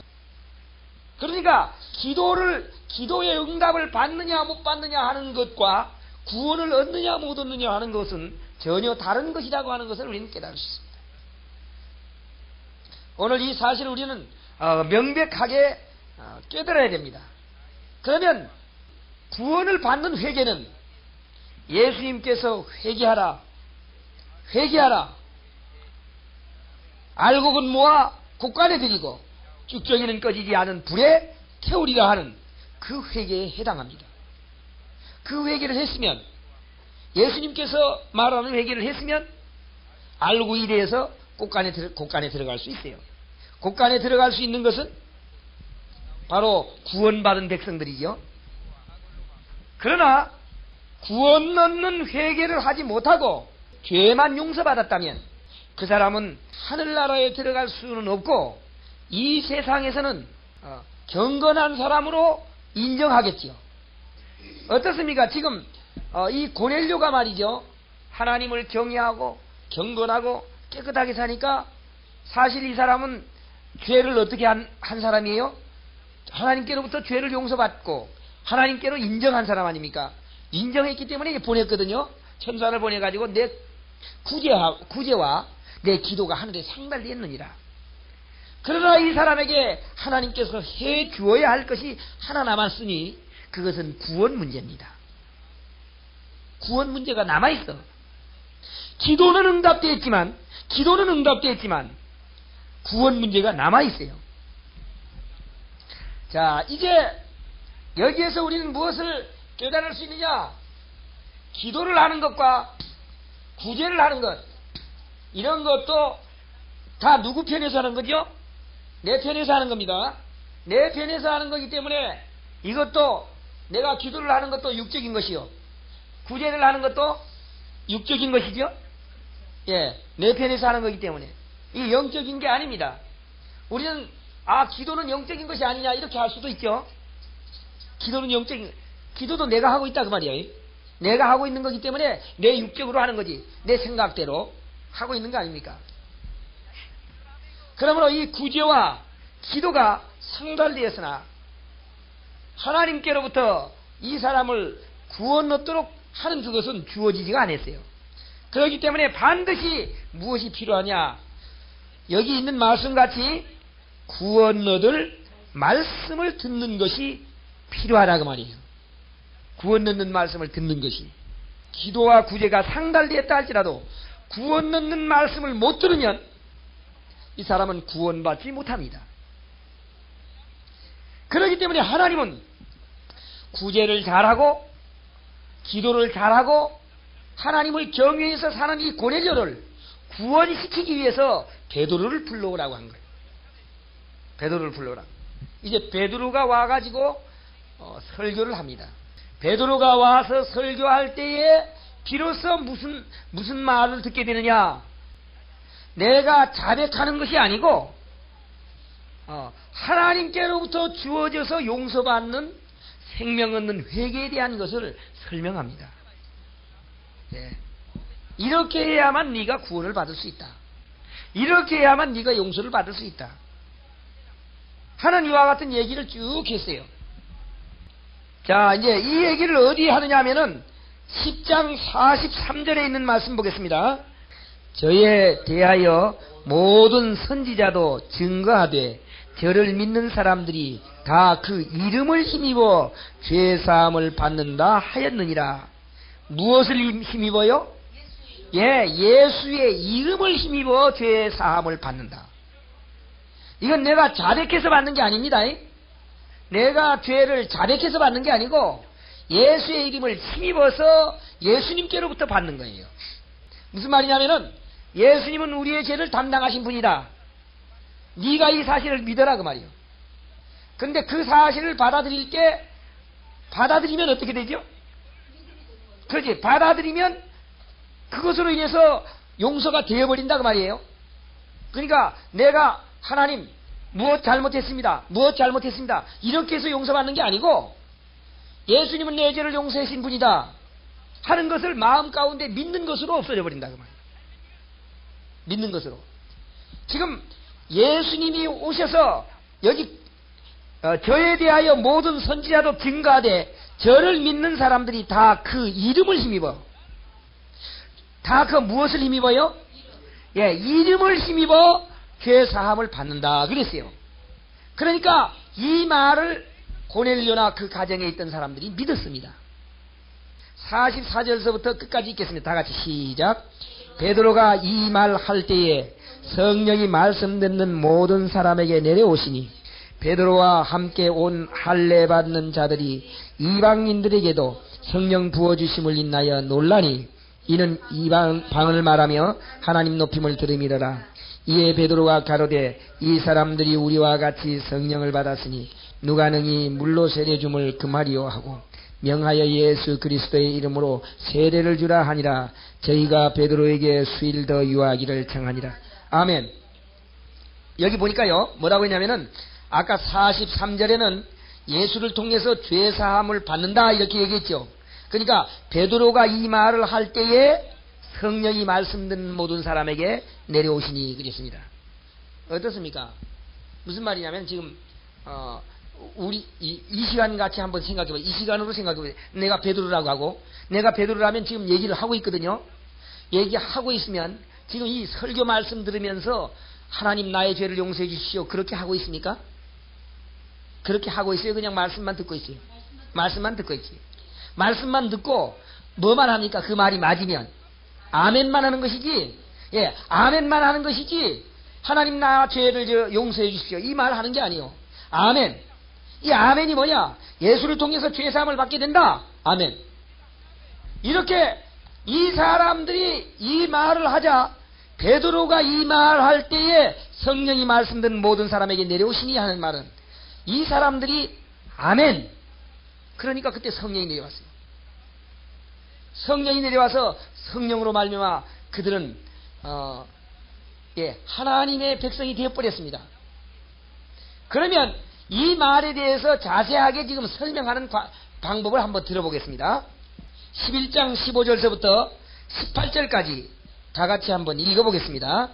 그러니까 기도의 응답을 받느냐 못 받느냐 하는 것과 구원을 얻느냐 못 얻느냐 하는 것은 전혀 다른 것이라고 하는 것을 우리는 깨달을 수 있습니다. 오늘 이 사실을 우리는 명백하게 깨달아야 됩니다. 그러면 구원을 받는 회개는 예수님께서 회개하라 알곡은 모아 곡간에 들이고 쭉정이는 꺼지지 않은 불에 태우리라 하는 그 회개에 해당합니다. 그 회개를 했으면 예수님께서 말하는 회개를 했으면 알고 이래서 곡간에 들어갈 수 있어요. 곡간에 들어갈 수 있는 것은 바로 구원받은 백성들이죠. 그러나 구원 얻는 회개를 하지 못하고 죄만 용서받았다면 그 사람은 하늘나라에 들어갈 수는 없고 이 세상에서는 경건한 사람으로 인정하겠지요. 어떻습니까? 지금 이 고넬료가 말이죠, 하나님을 경외하고 경건하고 깨끗하게 사니까 사실 이 사람은 죄를 어떻게 한 사람이에요? 하나님께로부터 죄를 용서받고 하나님께로 인정한 사람 아닙니까? 인정했기 때문에 보냈거든요. 천사를 보내가지고 내 구제와 내 기도가 하늘에 상달되었느니라. 그러나 이 사람에게 하나님께서 해 주어야 할 것이 하나 남았으니 그것은 구원 문제입니다. 구원 문제가 남아있어. 기도는 응답되었지만 구원 문제가 남아있어요. 자, 이제 여기에서 우리는 무엇을 깨달을 수 있느냐? 기도를 하는 것과 구제를 하는 것, 이런 것도 다 누구 편에서 하는 거죠? 내 편에서 하는 겁니다. 내 편에서 하는 거기 때문에 이것도 내가 기도를 하는 것도 육적인 것이요, 구제를 하는 것도 육적인 것이죠. 예, 내 편에서 하는 거기 때문에 이 영적인 게 아닙니다. 우리는 기도는 영적인 것이 아니냐 이렇게 할 수도 있죠. 기도는 영적인, 기도도 내가 하고 있다 그 말이에요. 내가 하고 있는 거기 때문에 내 육적으로 하는 거지, 내 생각대로 하고 있는 거 아닙니까? 그러므로 이 구제와 기도가 상달되었으나 하나님께로부터 이 사람을 구원 얻도록 하는 그것은 주어지지가 않았어요. 그렇기 때문에 반드시 무엇이 필요하냐? 여기 있는 말씀같이 구원 얻을 말씀을 듣는 것이 필요하다고 말이에요. 구원 얻는 말씀을 듣는 것이. 기도와 구제가 상달되었다 할지라도 구원 얻는 말씀을 못 들으면 이 사람은 구원받지 못합니다. 그렇기 때문에 하나님은 구제를 잘하고 기도를 잘하고 하나님을 경외해서 사는 이 고넬료를 구원시키기 위해서 베드로를 불러오라고 한 거예요. 베드로를 불러오라. 이제 베드로가 와가지고 설교를 합니다. 베드로가 와서 설교할 때에 비로소 무슨 말을 듣게 되느냐? 내가 자백하는 것이 아니고 하나님께로부터 주어져서 용서받는 생명 얻는 회개에 대한 것을 설명합니다. 네. 이렇게 해야만 네가 구원을 받을 수 있다. 이렇게 해야만 네가 용서를 받을 수 있다. 하는 이와 같은 얘기를 쭉 했어요. 자, 이제 이 얘기를 어디에 하느냐 하면은 10장 43절에 있는 말씀 보겠습니다. 저에 대하여 모든 선지자도 증거하되 저를 믿는 사람들이 다 그 이름을 힘입어 죄사함을 받는다 하였느니라. 무엇을 힘입어요? 예, 예수의 이름을 힘입어 죄사함을 받는다. 이건 내가 자백해서 받는 게 아닙니다. 내가 죄를 자백해서 받는 게 아니고 예수의 이름을 힘입어서 예수님께로부터 받는 거예요. 무슨 말이냐면은 예수님은 우리의 죄를 담당하신 분이다. 네가 이 사실을 믿어라 그 말이요. 그런데 그 사실을 받아들이면 어떻게 되죠? 그렇지. 받아들이면 그것으로 인해서 용서가 되어버린다 그 말이에요. 그러니까 내가 하나님 무엇 잘못했습니다. 이렇게 해서 용서받는 게 아니고 예수님은 내 죄를 용서하신 분이다 하는 것을 마음 가운데 믿는 것으로 없어져 버린다 그 말이에요. 믿는 것으로. 지금 예수님이 오셔서 여기 저에 대하여 모든 선지자도 증거하되 저를 믿는 사람들이 다 그 이름을 힘입어. 다 그 무엇을 힘입어요? 예, 이름을 힘입어 죄사함을 받는다 그랬어요. 그러니까 이 말을 고넬료나 그 가정에 있던 사람들이 믿었습니다. 44절서부터 끝까지 읽겠습니다. 다 같이 시작. 베드로가 이 말 할 때에 성령이 말씀 듣는 모든 사람에게 내려오시니 베드로와 함께 온 할례 받는 자들이 이방인들에게도 성령 부어주심을 인하여 놀라니 이는 이방 방언을 말하며 하나님 높임을 들음이더라. 이에 베드로가 가로되 이 사람들이 우리와 같이 성령을 받았으니 누가 능히 물로 세례줌을 금하리요 하고 명하여 예수 그리스도의 이름으로 세례를 주라 하니라. 저희가 베드로에게 수일 더 유하기를 청하니라. 아멘. 여기 보니까요 뭐라고 했냐면은 아까 43절에는 예수를 통해서 죄사함을 받는다 이렇게 얘기했죠. 그러니까 베드로가 이 말을 할 때에 성령이 말씀 듣는 모든 사람에게 내려오시니 그랬습니다. 어떻습니까? 무슨 말이냐면 지금 우리 이 시간 같이 한번 생각해봐. 이 시간으로 생각해봐. 내가 베드로라고 하고, 내가 베드로라면 지금 얘기를 하고 있거든요. 얘기하고 있으면 지금 이 설교 말씀 들으면서 하나님 나의 죄를 용서해 주십시오, 그렇게 하고 있습니까? 그렇게 하고 있어요? 그냥 말씀만 듣고 있어요? 말씀만 듣고 있지. 말씀만 듣고 뭐만 합니까? 그 말이 맞으면 아멘만 하는 것이지. 예, 아멘만 하는 것이지 하나님 나 죄를 용서해 주십시오 이 말 하는 게 아니에요. 아멘. 이 아멘이 뭐냐? 예수를 통해서 죄사함을 받게 된다. 아멘. 이렇게 이 사람들이 이 말을 하자 베드로가 이 말할 때에 성령이 말씀 듣는 모든 사람에게 내려오시니 하는 말은 이 사람들이 아멘. 그러니까 그때 성령이 내려왔어요. 성령이 내려와서 성령으로 말미암아 그들은 하나님의 백성이 되어버렸습니다. 그러면 이 말에 대해서 자세하게 지금 설명하는 방법을 한번 들어보겠습니다. 11장 15절서부터 18절까지 다 같이 한번 읽어보겠습니다.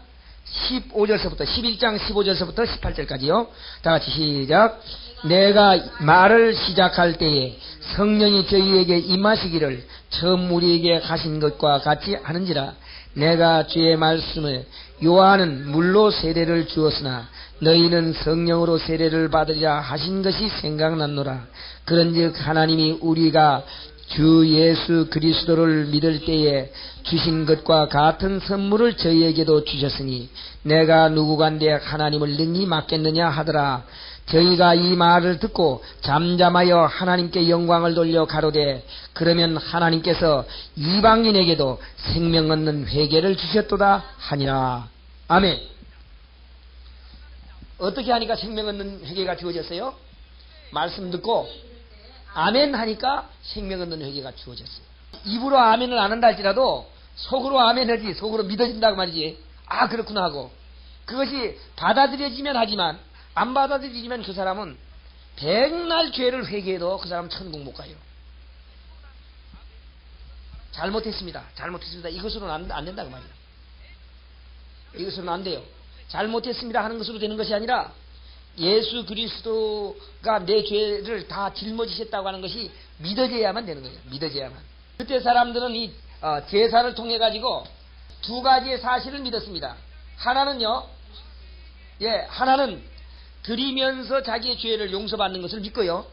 15절서부터 11장 15절서부터 18절까지요. 다 같이 시작. 내가 말을 시작할 때에 성령이 저희에게 임하시기를 처음 우리에게 하신 것과 같이 하는지라. 내가 주의 말씀을 요한은 물로 세례를 주었으나 너희는 성령으로 세례를 받으리라 하신 것이 생각났노라. 그런즉 하나님이 우리가 주 예수 그리스도를 믿을 때에 주신 것과 같은 선물을 저희에게도 주셨으니 내가 누구간데 하나님을 능히 맡겠느냐 하더라. 저희가 이 말을 듣고 잠잠하여 하나님께 영광을 돌려 가로되 그러면 하나님께서 이방인에게도 생명 얻는 회개를 주셨도다 하니라. 아멘. 어떻게 하니까 생명 얻는 회개가 주어졌어요? 말씀 듣고 아멘 하니까 생명 얻는 회개가 주어졌어요. 입으로 아멘을 안 한다 할지라도 속으로 아멘 하지, 속으로 믿어진다고 말이지. 아 그렇구나 하고 그것이 받아들여지면 하지만 안 받아들이지면 그 사람은 백날 죄를 회개해도 그 사람은 천국 못 가요. 잘못했습니다. 이것으로는 안 된다고 말이에요. 이것으로는 안 돼요. 잘못했습니다 하는 것으로 되는 것이 아니라 예수 그리스도가 내 죄를 다 짊어지셨다고 하는 것이 믿어져야만 되는 거예요. 믿어져야만. 그때 사람들은 이 제사를 통해 가지고 두 가지의 사실을 믿었습니다. 하나는요, 하나는 드리면서 자기의 죄를 용서받는 것을 믿고요.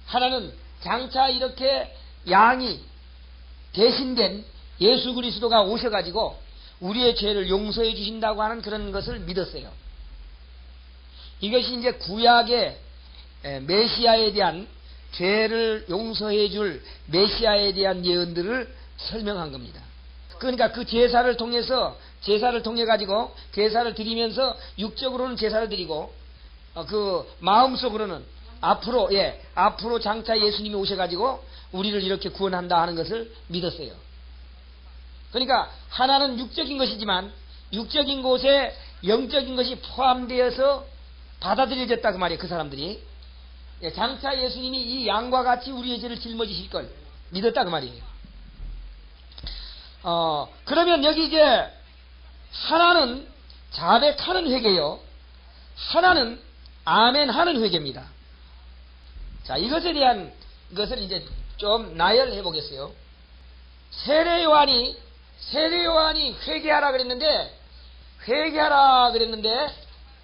하나는 장차 이렇게 양이 대신된 예수 그리스도가 오셔가지고 우리의 죄를 용서해 주신다고 하는 그런 것을 믿었어요. 이것이 이제 구약의 메시아에 대한 죄를 용서해 줄 메시아에 대한 예언들을 설명한 겁니다. 그러니까 그 제사를 통해 가지고 제사를 드리면서 육적으로는 제사를 드리고 그 마음속으로는 앞으로 장차 예수님이 오셔가지고 우리를 이렇게 구원한다 하는 것을 믿었어요. 그러니까 하나는 육적인 것이지만 육적인 곳에 영적인 것이 포함되어서 받아들여졌다 그 말이에요. 그 사람들이 장차 예수님이 이 양과 같이 우리의 죄를 짊어지실 걸 믿었다 그 말이에요. 그러면 여기 이제 하나는 자백하는 회개요, 하나는 아멘하는 회개입니다. 자, 이것에 대한 것을 이제 좀 나열해 보겠어요. 세례 요한이 회개하라 그랬는데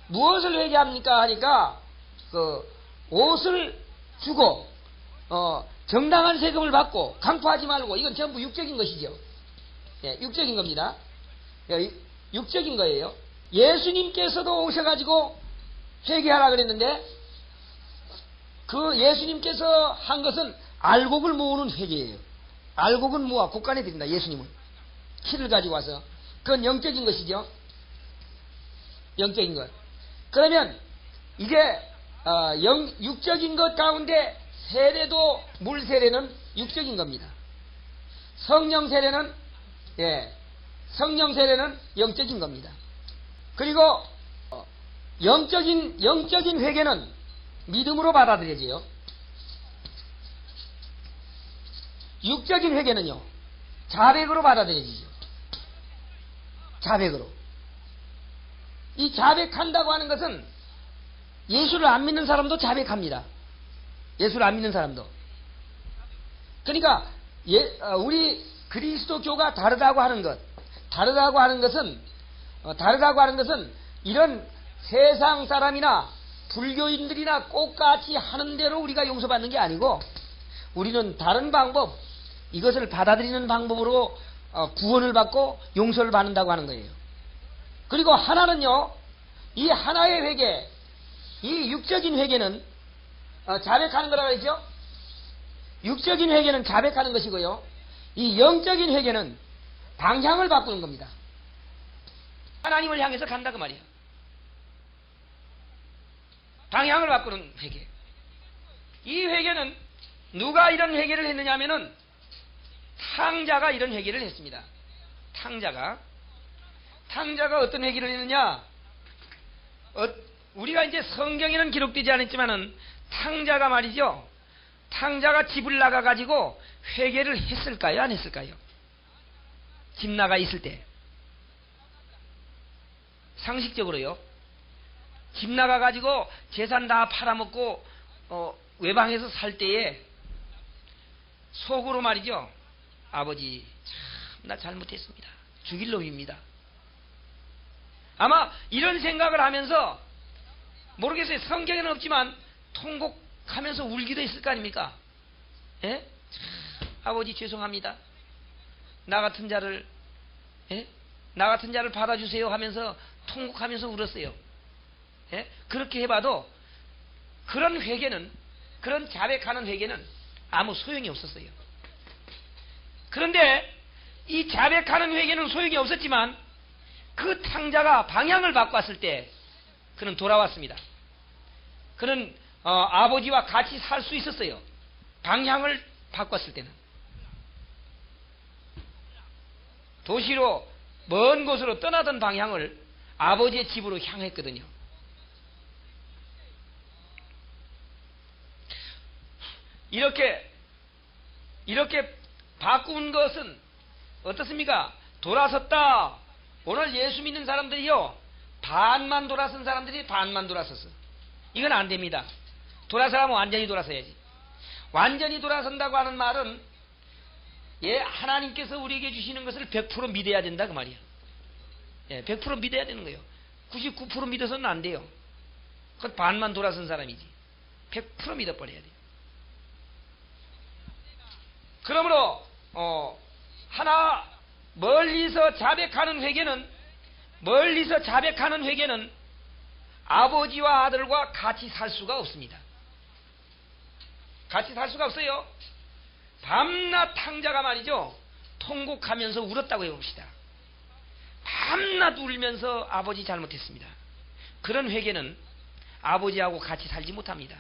무엇을 회개합니까 하니까 그 옷을 주고 정당한 세금을 받고 강포하지 말고, 이건 전부 육적인 것이죠. 육적인 겁니다. 육적인 거예요. 예수님께서도 오셔가지고 회개하라 그랬는데 그 예수님께서 한 것은 알곡을 모으는 회개예요. 알곡은 모아 곡간에 드린다. 예수님은 키를 가지고 와서 그건 영적인 것이죠. 영적인 것. 그러면 이게 육적인 것 가운데 세례도, 물 세례는 육적인 겁니다. 성령 세례는 영적인 겁니다. 그리고 영적인 회개는 믿음으로 받아들여져요. 육적인 회개는요, 자백으로 받아들여지죠. 자백으로. 이 자백한다고 하는 것은 예수를 안 믿는 사람도 자백합니다. 예수를 안 믿는 사람도. 그러니까 우리 그리스도교가 다르다고 하는 것은 이런 세상 사람이나 불교인들이나 똑같이 하는 대로 우리가 용서받는 게 아니고, 우리는 다른 방법, 이것을 받아들이는 방법으로 구원을 받고 용서를 받는다고 하는 거예요. 그리고 하나는요, 이 하나의 회개, 이 육적인 회개는 자백하는 거라고 했죠. 육적인 회개는 자백하는 것이고요, 이 영적인 회개는 방향을 바꾸는 겁니다. 하나님을 향해서 간다 그 말이에요. 방향을 바꾸는 회개. 이 회개는 누가 이런 회개를 했느냐 하면은 탕자가 이런 회개를 했습니다. 탕자가 어떤 회개를 했느냐? 우리가 이제 성경에는 기록되지 않았지만은 탕자가 말이죠. 탕자가 집을 나가 가지고 회개를 했을까요, 안 했을까요? 집 나가 있을 때 상식적으로요. 집 나가 가지고 재산 다 팔아먹고 외방에서 살 때에 속으로 말이죠. 아버지, 참 나 잘못했습니다. 죽일 놈입니다. 아마 이런 생각을 하면서, 모르겠어요. 성경에는 없지만 통곡하면서 울기도 했을 거 아닙니까? 예? 아버지 죄송합니다. 나 같은 자를 받아주세요 하면서 통곡하면서 울었어요. 예? 그렇게 해봐도 그런 회개는, 그런 자백하는 회개는 아무 소용이 없었어요. 그런데 이 자백하는 회개는 소용이 없었지만 그 탕자가 방향을 바꿨을 때 그는 돌아왔습니다. 그는 아버지와 같이 살 수 있었어요. 방향을 바꿨을 때는. 도시로 먼 곳으로 떠나던 방향을 아버지의 집으로 향했거든요. 이렇게 바꾼 것은 어떻습니까? 돌아섰다. 오늘 예수 믿는 사람들이요, 반만 돌아선 사람들이 반만 돌아섰어. 이건 안 됩니다. 돌아서라면 완전히 돌아서야지. 완전히 돌아선다고 하는 말은 하나님께서 우리에게 주시는 것을 100% 믿어야 된다 그 말이야. 100% 믿어야 되는 거예요. 99% 믿어서는 안 돼요. 그건 반만 돌아선 사람이지. 100% 믿어버려야 돼요. 그러므로 하나 멀리서 자백하는 회개는 아버지와 아들과 같이 살 수가 없습니다. 같이 살 수가 없어요. 밤낮 탕자가 말이죠, 통곡하면서 울었다고 해봅시다. 밤낮 울면서 아버지 잘못했습니다. 그런 회개는 아버지하고 같이 살지 못합니다.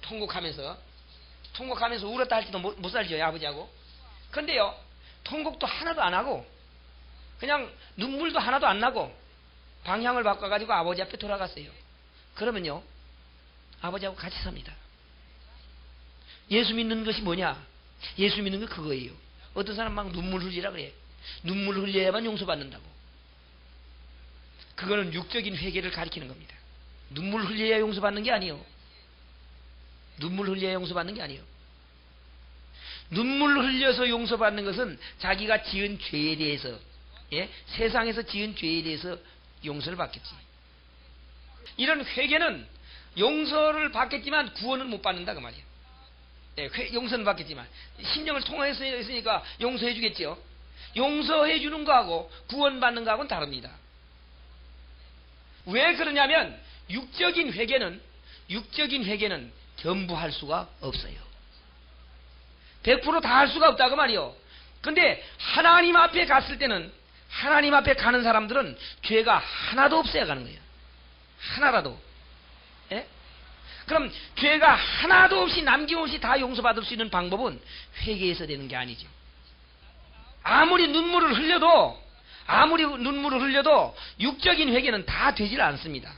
통곡하면서 울었다 할지도 못 살죠, 아버지하고. 근데요, 통곡도 하나도 안 하고 그냥 눈물도 하나도 안 나고 방향을 바꿔가지고 아버지 앞에 돌아갔어요. 그러면요, 아버지하고 같이 삽니다. 예수 믿는 것이 뭐냐? 예수 믿는 거 그거예요. 어떤 사람 막 눈물 흘리라 그래. 눈물 흘려야만 용서받는다고. 그거는 육적인 회개를 가리키는 겁니다. 눈물 흘려야 용서받는 게 아니에요. 눈물 흘려야 용서받는 게 아니에요. 눈물 흘려서 용서받는 것은 자기가 지은 죄에 대해서, 세상에서 지은 죄에 대해서 용서를 받겠지. 이런 회개는 용서를 받겠지만 구원은 못 받는다 그 말이에요. 용서는 받겠지만 심령을 통해서였으니까 용서해 주겠죠. 용서해 주는 거하고 구원받는 거하고는 다릅니다. 왜 그러냐면 육적인 회개는 전부 할 수가 없어요. 100% 다 할 수가 없다고 말이요. 근데 하나님 앞에 갔을 때는, 하나님 앞에 가는 사람들은 죄가 하나도 없어야 가는 거예요. 하나라도. 그럼 죄가 하나도 없이 남김없이 다 용서받을 수 있는 방법은 회개해서 되는 게 아니죠. 아무리 눈물을 흘려도 육적인 회개는 다 되질 않습니다.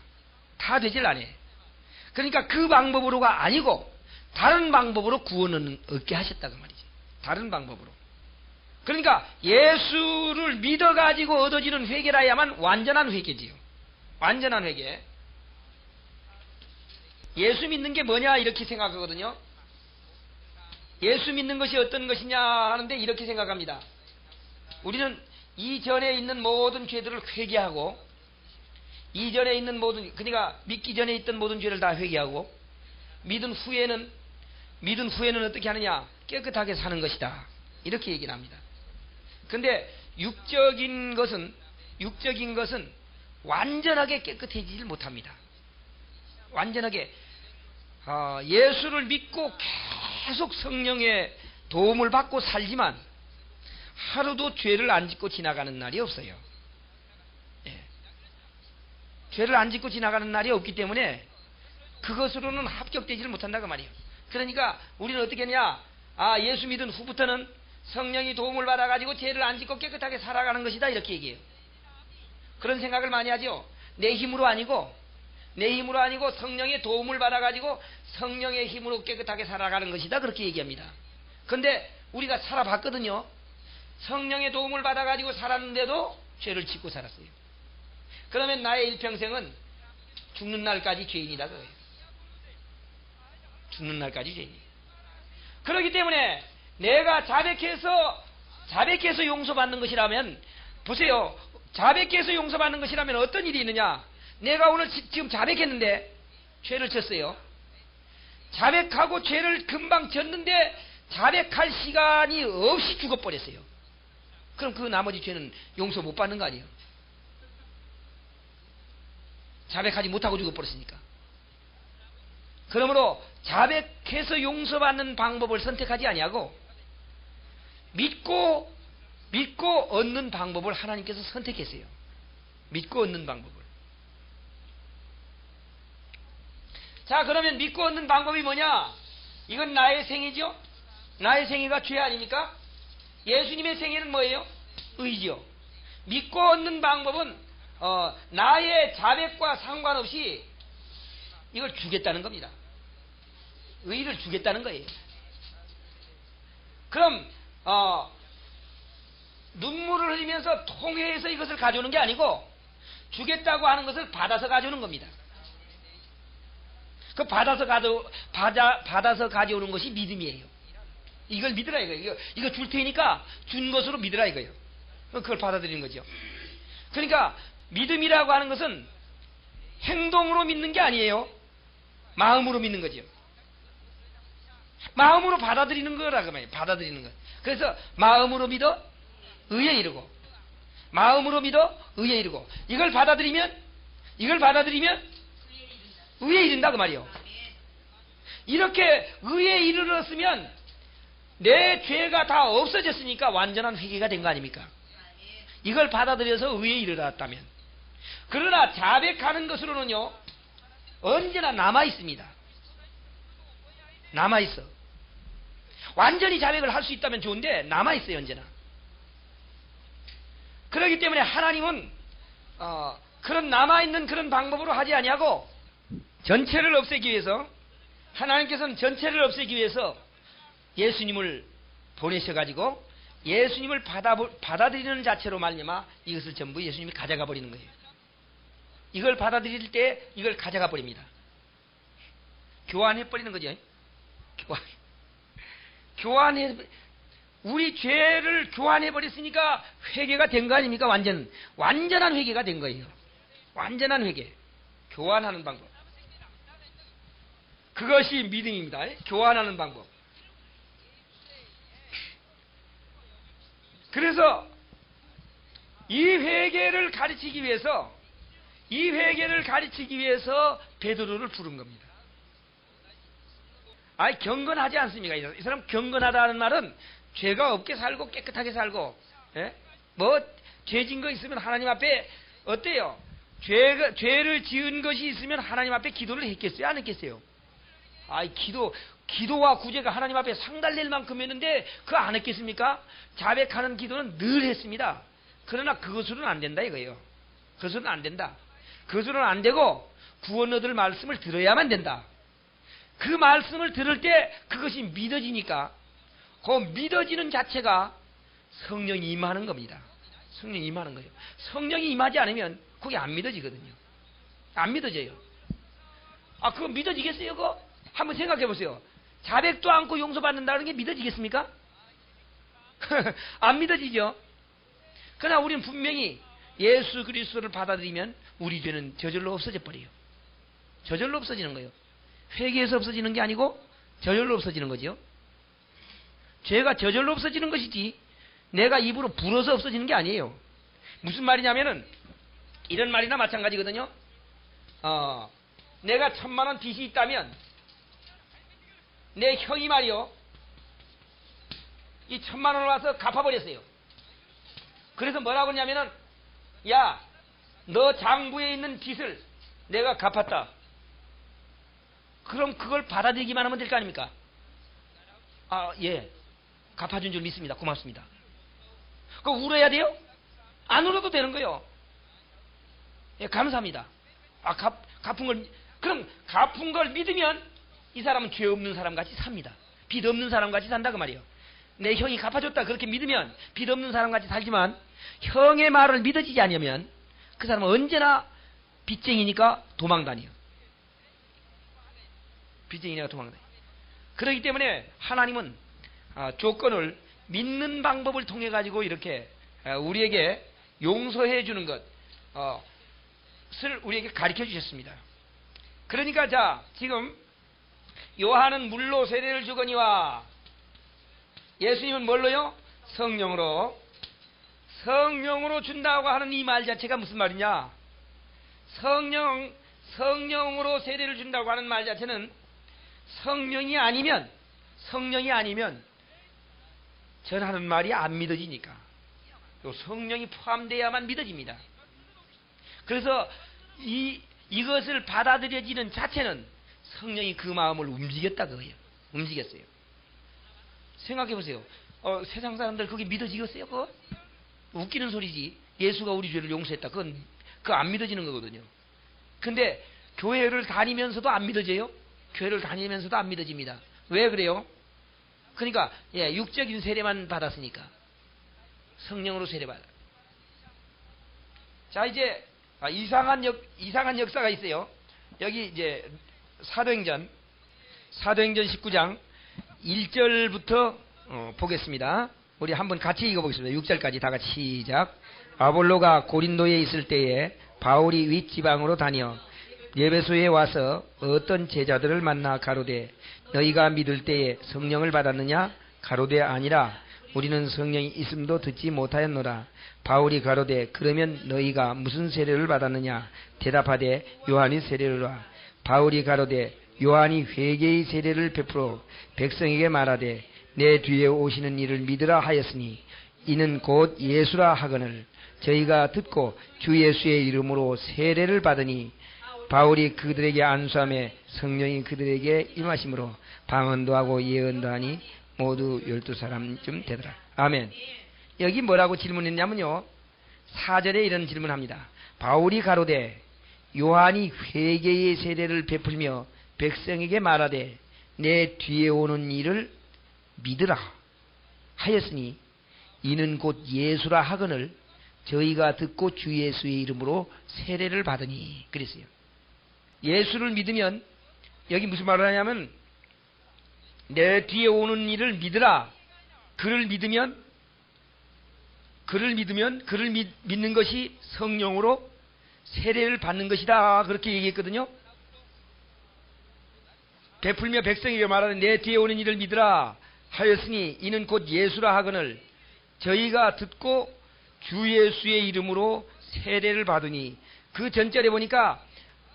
다 되질 않아요. 그러니까 그 방법으로가 아니고 다른 방법으로 구원을 얻게 하셨다고 말이지. 다른 방법으로. 그러니까 예수를 믿어가지고 얻어지는 회개라야만 완전한 회개지요. 완전한 회개. 예수 믿는 게 뭐냐 이렇게 생각하거든요. 예수 믿는 것이 어떤 것이냐 하는데 이렇게 생각합니다. 우리는 이전에 있는 모든 죄들을 회개하고, 이전에 있는 모든, 그러니까 믿기 전에 있던 모든 죄를 다 회개하고, 믿은 후에는 어떻게 하느냐? 깨끗하게 사는 것이다. 이렇게 얘기를 합니다. 근데 육적인 것은 완전하게 깨끗해지질 못합니다. 완전하게 예수를 믿고 계속 성령의 도움을 받고 살지만 하루도 죄를 안 짓고 지나가는 날이 없어요. 예. 죄를 안 짓고 지나가는 날이 없기 때문에 그것으로는 합격되지를 못한다고 말이에요. 그러니까 우리는 어떻게 하냐? 예수 믿은 후부터는 성령이 도움을 받아가지고 죄를 안 짓고 깨끗하게 살아가는 것이다 이렇게 얘기해요. 그런 생각을 많이 하죠. 내 힘으로 아니고 성령의 도움을 받아가지고 성령의 힘으로 깨끗하게 살아가는 것이다 그렇게 얘기합니다. 그런데 우리가 살아봤거든요. 성령의 도움을 받아가지고 살았는데도 죄를 짓고 살았어요. 그러면 나의 일평생은 죽는 날까지 죄인이다 그거예요. 죽는 날까지 죄인이에요. 그렇기 때문에 내가 자백해서 용서받는 것이라면, 보세요. 자백해서 용서받는 것이라면 어떤 일이 있느냐? 내가 오늘 지금 자백했는데 죄를 졌어요. 자백하고 죄를 금방 졌는데 자백할 시간이 없이 죽어버렸어요. 그럼 그 나머지 죄는 용서 못 받는 거 아니에요? 자백하지 못하고 죽어버렸으니까. 그러므로 자백해서 용서받는 방법을 선택하지 아니하고 믿고 얻는 방법을 하나님께서 선택했어요. 믿고 얻는 방법을. 자, 그러면 믿고 얻는 방법이 뭐냐? 이건 나의 생이죠? 나의 생애가 죄 아닙니까? 예수님의 생애는 뭐예요? 의죠. 믿고 얻는 방법은 나의 자백과 상관없이 이걸 주겠다는 겁니다. 의를 주겠다는 거예요. 그럼 눈물을 흘리면서 통회해서 이것을 가져오는 게 아니고 주겠다고 하는 것을 받아서 가져오는 겁니다. 그 받아서 가져오는 것이 믿음이에요. 이걸 믿으라 이거예요. 이거 줄 테니까 준 것으로 믿으라 이거예요. 그걸 받아들이는 거죠. 그러니까 믿음이라고 하는 것은 행동으로 믿는 게 아니에요. 마음으로 믿는 거죠. 마음으로 받아들이는 거라고 말이에요. 받아들이는 거. 그래서 마음으로 믿어 의에 이르고, 마음으로 믿어 의에 이르고, 이걸 받아들이면 의에 이른다 그 말이에요. 이렇게 의에 이르렀으면 내 죄가 다 없어졌으니까 완전한 회개가 된 거 아닙니까? 이걸 받아들여서 의에 이르렀다면. 그러나 자백하는 것으로는요 언제나 남아있습니다. 남아있어. 완전히 자백을 할 수 있다면 좋은데 남아있어요. 언제나. 그렇기 때문에 하나님은 그런 남아있는 그런 방법으로 하지 아니하고 전체를 없애기 위해서, 하나님께서는 전체를 없애기 위해서 예수님을 보내셔가지고 예수님을 받아들이는 자체로 말미암아 이것을 전부 예수님이 가져가 버리는 거예요. 이걸 받아들일 때 이걸 가져가 버립니다. 교환해 버리는 거죠. 우리 죄를 교환해 버렸으니까 회개가 된 거 아닙니까? 완전한 회개가 된 거예요. 완전한 회개. 교환하는 방법. 그것이 믿음입니다. 교환하는 방법. 그래서 이 회개를 가르치기 위해서 베드로를 부른 겁니다. 경건하지 않습니까? 이 사람 경건하다는 말은 죄가 없게 살고 깨끗하게 살고, 죄진 거 있으면 하나님 앞에 어때요? 죄를 지은 것이 있으면 하나님 앞에 기도를 했겠어요? 안 했겠어요? 기도와 구제가 하나님 앞에 상달될 만큼 했는데 그거 안 했겠습니까? 자백하는 기도는 늘 했습니다. 그러나 그것으로는 안 된다 이거예요. 그것으로는 안 된다. 그것으로는 안 되고 구원 얻을 말씀을 들어야만 된다. 그 말씀을 들을 때 그것이 믿어지니까 그 믿어지는 자체가 성령이 임하는 겁니다. 성령이 임하는 거예요. 성령이 임하지 않으면 그게 안 믿어지거든요. 안 믿어져요. 아, 그거 믿어지겠어요, 그거? 한번 생각해 보세요. 자백도 않고 용서받는다는 게 믿어지겠습니까? 안 믿어지죠? 그러나 우리는 분명히 예수 그리스도를 받아들이면 우리 죄는 저절로 없어져 버려요. 저절로 없어지는 거예요. 회개해서 없어지는 게 아니고 저절로 없어지는 거죠. 죄가 저절로 없어지는 것이지 내가 입으로 불어서 없어지는 게 아니에요. 무슨 말이냐면은 이런 말이나 마찬가지거든요. 내가 1000만원 빚이 있다면 내 형이 말이요, 이 1000만원을 와서 갚아버렸어요. 그래서 뭐라고 하냐면은, 야, 너 장부에 있는 빚을 내가 갚았다. 그럼 그걸 받아들이기만 하면 될 거 아닙니까? 아, 예, 갚아준 줄 믿습니다. 고맙습니다. 그거 울어야 돼요? 안 울어도 되는 거예요. 예, 감사합니다. 아, 갚은 걸, 그럼 갚은 걸 믿으면 이 사람은 죄 없는 사람 같이 삽니다. 빚 없는 사람 같이 산다 그 말이에요. 내 형이 갚아줬다 그렇게 믿으면 빚 없는 사람 같이 살지만, 형의 말을 믿어지지 않으면 그 사람은 언제나 빚쟁이니까 도망다녀요. 빚쟁이니까 도망다녀요. 그렇기 때문에 하나님은 조건을 믿는 방법을 통해 가지고 이렇게 우리에게 용서해 주는 것을 우리에게 가르쳐 주셨습니다. 그러니까 자, 지금 요한은 물로 세례를 주거니와, 예수님은 뭘로요? 성령으로 준다고 하는 이 말 자체가 무슨 말이냐? 성령으로 세례를 준다고 하는 말 자체는 성령이 아니면 전하는 말이 안 믿어지니까 요 성령이 포함되어야만 믿어집니다. 그래서 이것을 받아들여지는 자체는 성령이 그 마음을 움직였다 그거예요. 움직였어요. 생각해 보세요. 세상 사람들 그게 믿어지겠어요? 그거? 웃기는 소리지. 예수가 우리 죄를 용서했다. 그거 안 믿어지는 거거든요. 근데 교회를 다니면서도 안 믿어져요? 교회를 다니면서도 안 믿어집니다. 왜 그래요? 그러니까 육적인 세례만 받았으니까. 성령으로 세례받아. 자, 이제 이상한 역사가 있어요. 여기 이제 사도행전 19장 1절부터 보겠습니다. 우리 한번 같이 읽어보겠습니다. 6절까지 다 같이 시작. 아볼로가 고린도에 있을 때에 바울이 윗지방으로 다녀 예배소에 와서 어떤 제자들을 만나 가로되, 너희가 믿을 때에 성령을 받았느냐? 가로되 아니라 우리는 성령이 있음도 듣지 못하였노라. 바울이 가로되, 그러면 너희가 무슨 세례를 받았느냐? 대답하되 요한이 세례로라. 바울이 가로되, 요한이 회개의 세례를 베풀어 백성에게 말하되 내 뒤에 오시는 이를 믿으라 하였으니 이는 곧 예수라 하거늘 저희가 듣고 주 예수의 이름으로 세례를 받으니, 바울이 그들에게 안수하며 성령이 그들에게 임하심으로 방언도 하고 예언도 하니 모두 12사람쯤 되더라. 아멘. 여기 뭐라고 질문했냐면요, 4절에 이런 질문합니다. 바울이 가로되 요한이 회개의 세례를 베풀며 백성에게 말하되 내 뒤에 오는 이를 믿으라 하였으니 이는 곧 예수라 하거늘 저희가 듣고 주 예수의 이름으로 세례를 받으니. 그랬어요. 예수를 믿으면, 여기 무슨 말을 하냐면 내 뒤에 오는 이를 믿으라. 그를 믿으면 그를 믿는 것이 성령으로 세례를 받는 것이다. 그렇게 얘기했거든요. 베풀며 백성에게 말하는 내 뒤에 오는 이를 믿으라 하였으니 이는 곧 예수라 하거늘 저희가 듣고 주 예수의 이름으로 세례를 받으니. 그 전절에 보니까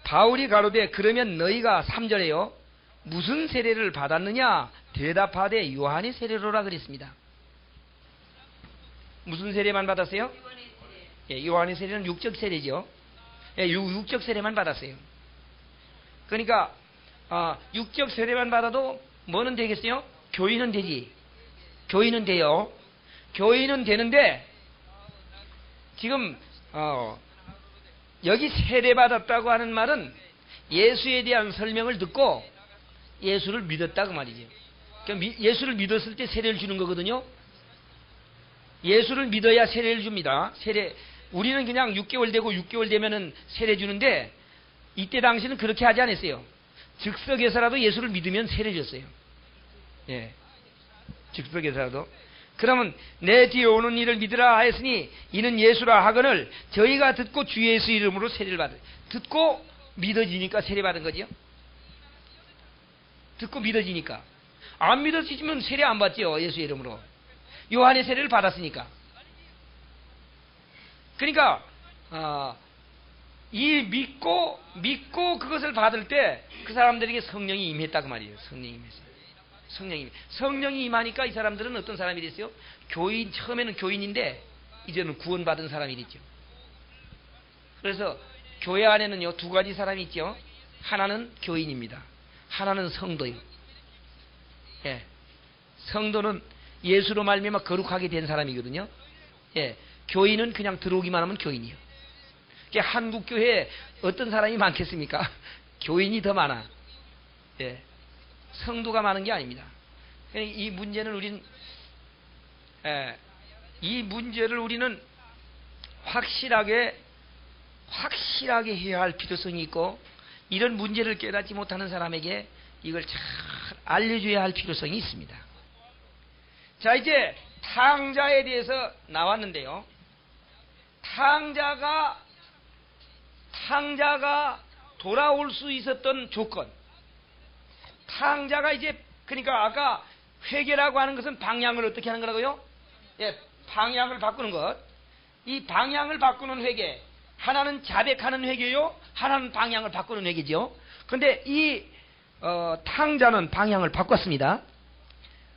바울이 가로되 그러면 너희가 3절에요 무슨 세례를 받았느냐? 대답하되 요한의 세례로라 그랬습니다. 무슨 세례만 받았어요? 요한의 세례는 육적 세례죠. 육적 세례만 받았어요. 그러니까 육적 세례만 받아도 뭐는 되겠어요? 교인은 되지. 교인은 돼요. 교인은 되는데 지금 여기 세례받았다고 하는 말은 예수에 대한 설명을 듣고 예수를 믿었다 그 말이죠. 그러니까 예수를 믿었을 때 세례를 주는 거거든요. 예수를 믿어야 세례를 줍니다. 우리는 그냥 6개월 되고 6개월 되면은 세례 주는데 이때 당시는 그렇게 하지 않았어요. 즉석에서라도 예수를 믿으면 세례를 줬어요. 예. 즉석에서라도. 그러면 내 뒤에 오는 이를 믿으라 하였으니 이는 예수라 하거늘 저희가 듣고 주 예수 이름으로 세례를 받을. 듣고 믿어지니까 세례 받은 거지요. 듣고 믿어지니까. 안 믿어지면 세례 안 받죠. 예수 이름으로. 요한의 세례를 받았으니까. 그러니까 이 믿고 그것을 받을 때 그 사람들에게 성령이 임했다고 말이에요. 성령이 임했어요. 성령이 임하니까 이 사람들은 어떤 사람이 됐어요? 교인, 처음에는 교인인데 이제는 구원받은 사람이 됐죠. 그래서 교회 안에는요, 두 가지 사람이 있죠. 하나는 교인입니다. 하나는 성도예요. 예. 성도는 예수로 말미암아 거룩하게 된 사람이거든요. 예. 교인은 그냥 들어오기만 하면 교인이에요. 한국 교회에 어떤 사람이 많겠습니까? 교인이 더 많아. 예. 성도가 많은 게 아닙니다. 이 문제는 우리는 확실하게 해야 할 필요성이 있고, 이런 문제를 깨닫지 못하는 사람에게 이걸 잘 알려줘야 할 필요성이 있습니다. 자, 이제 탕자에 대해서 나왔는데요. 탕자가 돌아올 수 있었던 조건. 탕자가 이제, 그러니까 아까 회개라고 하는 것은 방향을 어떻게 하는 거라고요? 예, 방향을 바꾸는 것. 이 방향을 바꾸는 회개. 하나는 자백하는 회개요, 하나는 방향을 바꾸는 회개죠. 근데 이 탕자는 방향을 바꿨습니다.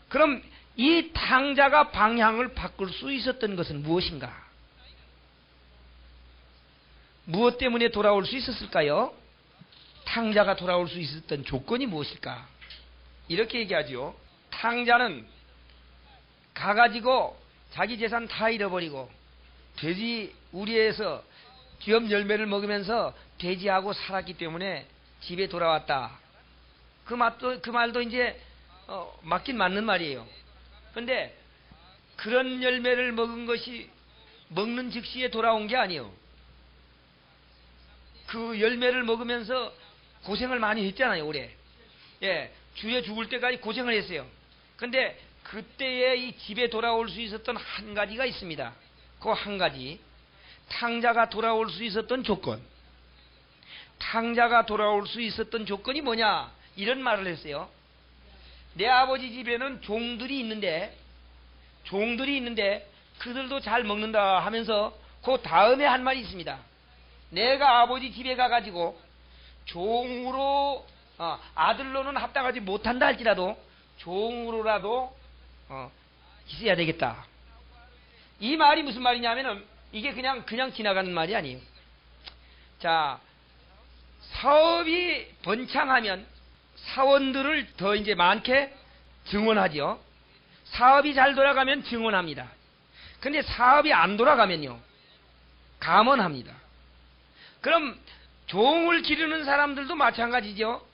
그럼 이 탕자가 방향을 바꿀 수 있었던 것은 무엇인가? 무엇 때문에 돌아올 수 있었을까요? 탕자가 돌아올 수 있었던 조건이 무엇일까? 이렇게 얘기하죠. 탕자는 가가지고 자기 재산 다 잃어버리고 돼지 우리에서 쥐엄 열매를 먹으면서 돼지하고 살았기 때문에 집에 돌아왔다. 그 말도 이제 맞긴 맞는 말이에요. 근데 그런 열매를 먹은 것이 먹는 즉시에 돌아온 게 아니에요. 그 열매를 먹으면서 고생을 많이 했잖아요, 올해. 예, 주에 죽을 때까지 고생을 했어요. 근데 그때에 이 집에 돌아올 수 있었던 한 가지가 있습니다. 그 한 가지. 탕자가 돌아올 수 있었던 조건. 탕자가 돌아올 수 있었던 조건이 뭐냐? 이런 말을 했어요. 내 아버지 집에는 종들이 있는데 그들도 잘 먹는다 하면서 그 다음에 한 말이 있습니다. 내가 아버지 집에 가가지고 종으로 아들로는 합당하지 못한다 할지라도 종으로라도 있어야 되겠다. 이 말이 무슨 말이냐면은 이게 그냥 지나가는 말이 아니에요. 자, 사업이 번창하면 사원들을 더 이제 많게 증원하죠. 사업이 잘 돌아가면 증원합니다. 근데 사업이 안 돌아가면요, 감원합니다. 그럼 종을 기르는 사람들도 마찬가지죠.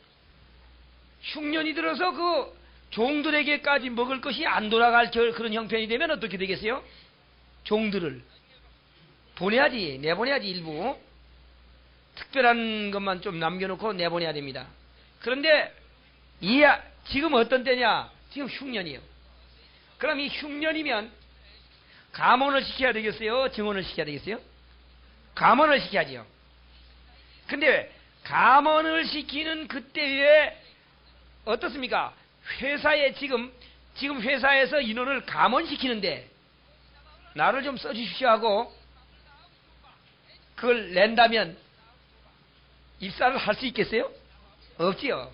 흉년이 들어서 그 종들에게까지 먹을 것이 안 돌아갈 그런 형편이 되면 어떻게 되겠어요? 종들을 내보내야지 일부. 특별한 것만 좀 남겨놓고 내보내야 됩니다. 그런데 지금 어떤 때냐? 지금 흉년이에요. 그럼 이 흉년이면 감원을 시켜야 되겠어요? 증언을 시켜야 되겠어요? 감원을 시켜야죠. 근데 감원을 시키는 그때에 어떻습니까? 회사에 지금 회사에서 인원을 감원시키는데 나를 좀 써주십시오 하고 그걸 낸다면 입사를 할 수 있겠어요? 없지요.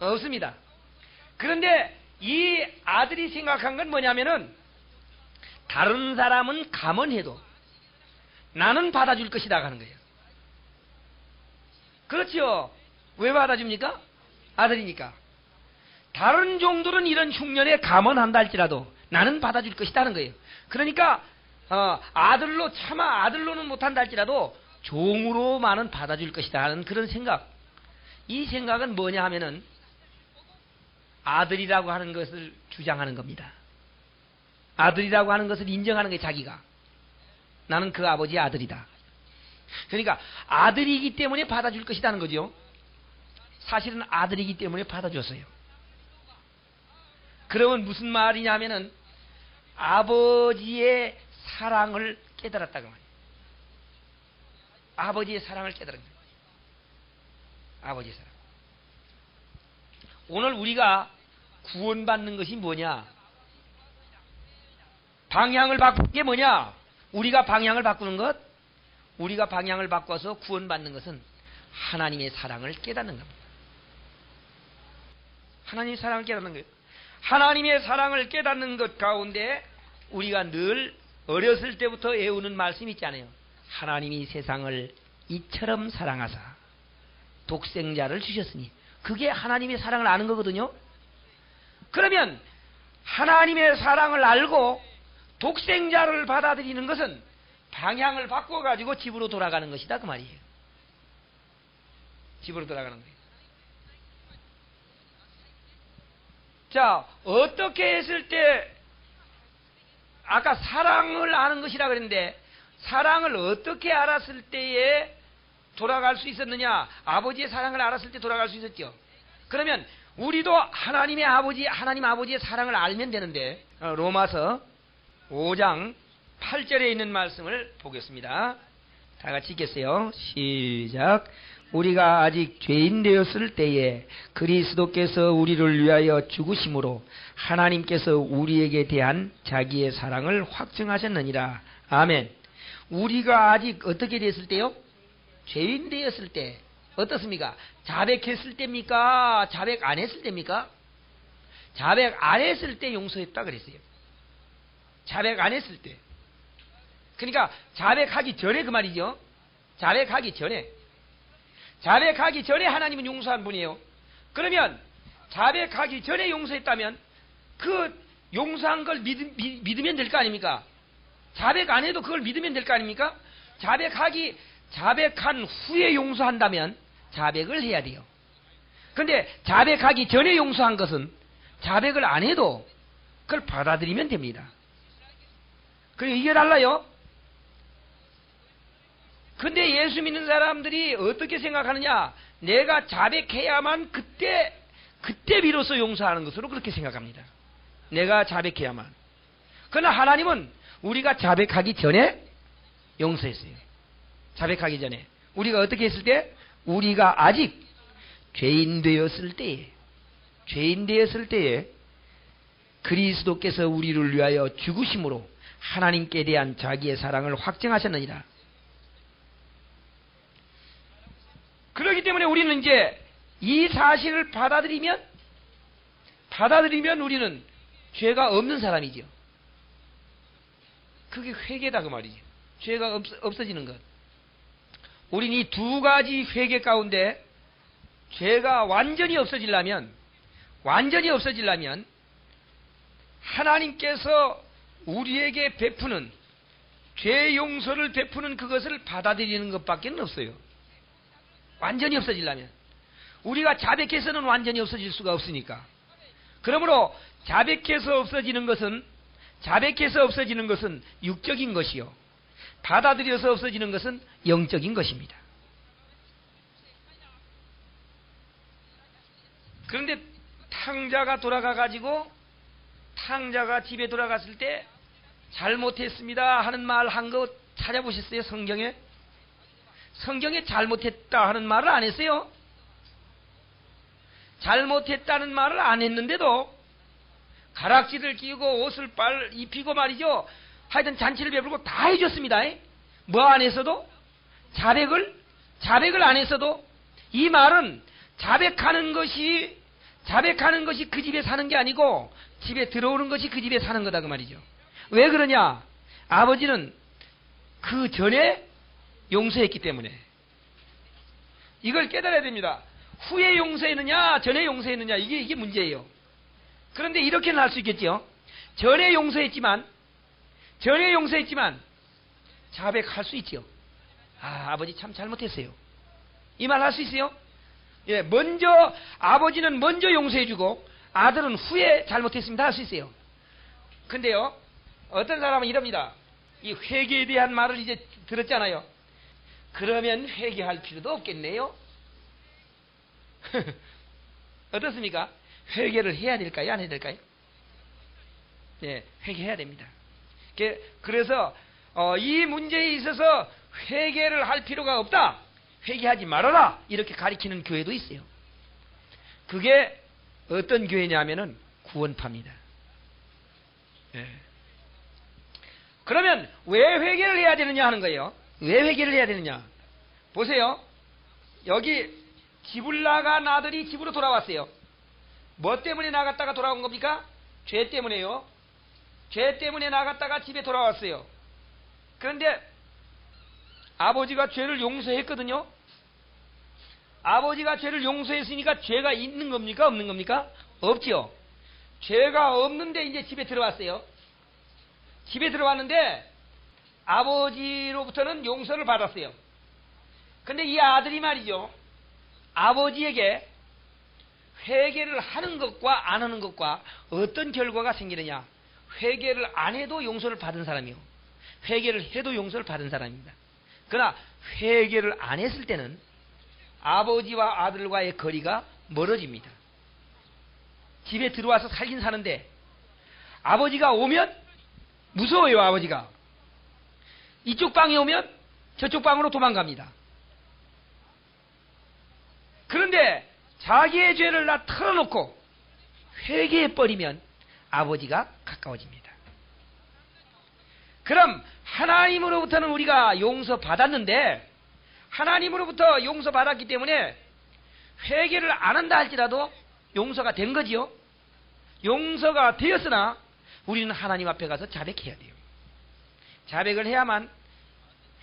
없습니다. 그런데 이 아들이 생각한 건 뭐냐면은 다른 사람은 감원해도 나는 받아줄 것이다 하는 거예요. 그렇죠. 왜 받아줍니까? 아들이니까. 다른 종들은 이런 흉년에 감원한다 할지라도 나는 받아줄 것이다 하는 거예요. 그러니까 차마 아들로는 못한다 할지라도 종으로만은 받아줄 것이다 하는 그런 생각. 이 생각은 뭐냐 하면은 아들이라고 하는 것을 주장하는 겁니다. 아들이라고 하는 것을 인정하는 게 자기가. 나는 그 아버지의 아들이다. 그러니까 아들이기 때문에 받아줄 것이라는 거죠. 사실은 아들이기 때문에 받아줬어요. 그러면 무슨 말이냐면은 아버지의 사랑을 깨달았다고 말이에요. 아버지의 사랑을 깨달은 거예요. 아버지의 사랑. 오늘 우리가 구원받는 것이 뭐냐? 방향을 바꾸는 게 뭐냐? 우리가 방향을 바꾸는 것? 우리가 방향을 바꿔서 구원받는 것은 하나님의 사랑을 깨닫는 겁니다. 하나님의 사랑을 깨닫는 거예요. 하나님의 사랑을 깨닫는 것 가운데 우리가 늘 어렸을 때부터 외우는 말씀이 있잖아요. 하나님이 세상을 이처럼 사랑하사 독생자를 주셨으니, 그게 하나님의 사랑을 아는 거거든요. 그러면 하나님의 사랑을 알고 독생자를 받아들이는 것은 방향을 바꿔가지고 집으로 돌아가는 것이다 그 말이에요. 집으로 돌아가는 거예요. 자, 어떻게 했을 때 아까 사랑을 아는 것이라 그랬는데 사랑을 어떻게 알았을 때에 돌아갈 수 있었느냐? 아버지의 사랑을 알았을 때 돌아갈 수 있었죠. 그러면 우리도 하나님 아버지의 사랑을 알면 되는데, 로마서 5장 8절에 있는 말씀을 보겠습니다. 다 같이 읽겠어요. 시작. 우리가 아직 죄인 되었을 때에 그리스도께서 우리를 위하여 죽으심으로 하나님께서 우리에게 대한 자기의 사랑을 확증하셨느니라. 아멘. 우리가 아직 어떻게 됐을 때요? 죄인 되었을 때. 어떻습니까? 자백했을 때입니까? 자백 안 했을 때입니까? 자백 안 했을 때 용서했다 그랬어요. 자백 안 했을 때. 그러니까 자백하기 전에 그 말이죠. 자백하기 전에. 자백하기 전에 하나님은 용서한 분이에요. 그러면 자백하기 전에 용서했다면 그 용서한 걸 믿으면 될 거 아닙니까? 자백 안 해도 그걸 믿으면 될 거 아닙니까? 자백한 후에 용서한다면 자백을 해야 돼요. 근데 자백하기 전에 용서한 것은 자백을 안 해도 그걸 받아들이면 됩니다. 그리고 이게 달라요. 근데 예수 믿는 사람들이 어떻게 생각하느냐? 내가 자백해야만 그때 비로소 용서하는 것으로 그렇게 생각합니다. 내가 자백해야만. 그러나 하나님은 우리가 자백하기 전에 용서했어요. 자백하기 전에. 우리가 어떻게 했을 때? 우리가 아직 죄인 되었을 때에 그리스도께서 우리를 위하여 죽으심으로 하나님께 대한 자기의 사랑을 확증하셨느니라. 그렇기 때문에 우리는 이제 이 사실을 받아들이면 우리는 죄가 없는 사람이죠. 그게 회개다 그 말이죠. 죄가 없어지는 것. 우리는 이 두 가지 회개 가운데 죄가 완전히 없어지려면 하나님께서 우리에게 베푸는 죄 용서를 베푸는 그것을 받아들이는 것밖에 없어요. 완전히 없어지려면. 우리가 자백해서는 완전히 없어질 수가 없으니까. 그러므로 자백해서 없어지는 것은 육적인 것이요, 받아들여서 없어지는 것은 영적인 것입니다. 그런데 탕자가 집에 돌아갔을 때 잘못했습니다 하는 말 한 거 찾아보셨어요? 성경에 잘못했다 하는 말을 안 했어요. 잘못했다는 말을 안 했는데도 가락지를 끼고 옷을 입히고 말이죠. 하여튼 잔치를 베풀고 다 해줬습니다. 뭐 안 했어도? 자백을 안 했어도? 이 말은 자백하는 것이 그 집에 사는 게 아니고 집에 들어오는 것이 그 집에 사는 거다 그 말이죠. 왜 그러냐? 아버지는 그 전에 용서했기 때문에. 이걸 깨달아야 됩니다. 후에 용서했느냐 전에 용서했느냐 이게 문제예요. 그런데 이렇게는 할 수 있겠죠. 전에 용서했지만 자백할 수 있죠. 아버지 참 잘못했어요. 이 말 할 수 있어요? 예, 아버지는 먼저 용서해주고 아들은 후에 잘못했습니다 할 수 있어요. 근데요, 어떤 사람은 이럽니다. 이 회개에 대한 말을 이제 들었잖아요. 그러면 회개할 필요도 없겠네요. 어떻습니까? 회개를 해야 될까요? 안 해야 될까요? 예, 회개해야 됩니다. 그래서 이 문제에 있어서 회개를 할 필요가 없다. 회개하지 말아라. 이렇게 가리키는 교회도 있어요. 그게 어떤 교회냐면은 구원파입니다. 예. 그러면 왜 회개를 해야 되느냐 하는 거예요. 왜 회개를 해야 되느냐? 보세요. 여기 집을 나간 아들이 집으로 돌아왔어요. 뭐 때문에 나갔다가 돌아온 겁니까? 죄 때문에요. 죄 때문에 나갔다가 집에 돌아왔어요. 그런데 아버지가 죄를 용서했거든요. 아버지가 죄를 용서했으니까 죄가 있는 겁니까? 없는 겁니까? 없죠. 죄가 없는데 이제 집에 들어왔어요. 집에 들어왔는데 아버지로부터는 용서를 받았어요. 근데 이 아들이 말이죠. 아버지에게 회개를 하는 것과 안 하는 것과 어떤 결과가 생기느냐. 회개를 안 해도 용서를 받은 사람이요. 회개를 해도 용서를 받은 사람입니다. 그러나 회개를 안 했을 때는 아버지와 아들과의 거리가 멀어집니다. 집에 들어와서 살긴 사는데 아버지가 오면 무서워요. 아버지가 이쪽 방에 오면 저쪽 방으로 도망갑니다. 그런데 자기의 죄를 다 털어놓고 회개해버리면 아버지가 가까워집니다. 그럼 하나님으로부터는 우리가 용서받았는데 하나님으로부터 용서받았기 때문에 회개를 안 한다 할지라도 용서가 된 거지요. 용서가 되었으나 우리는 하나님 앞에 가서 자백해야 돼요. 자백을 해야만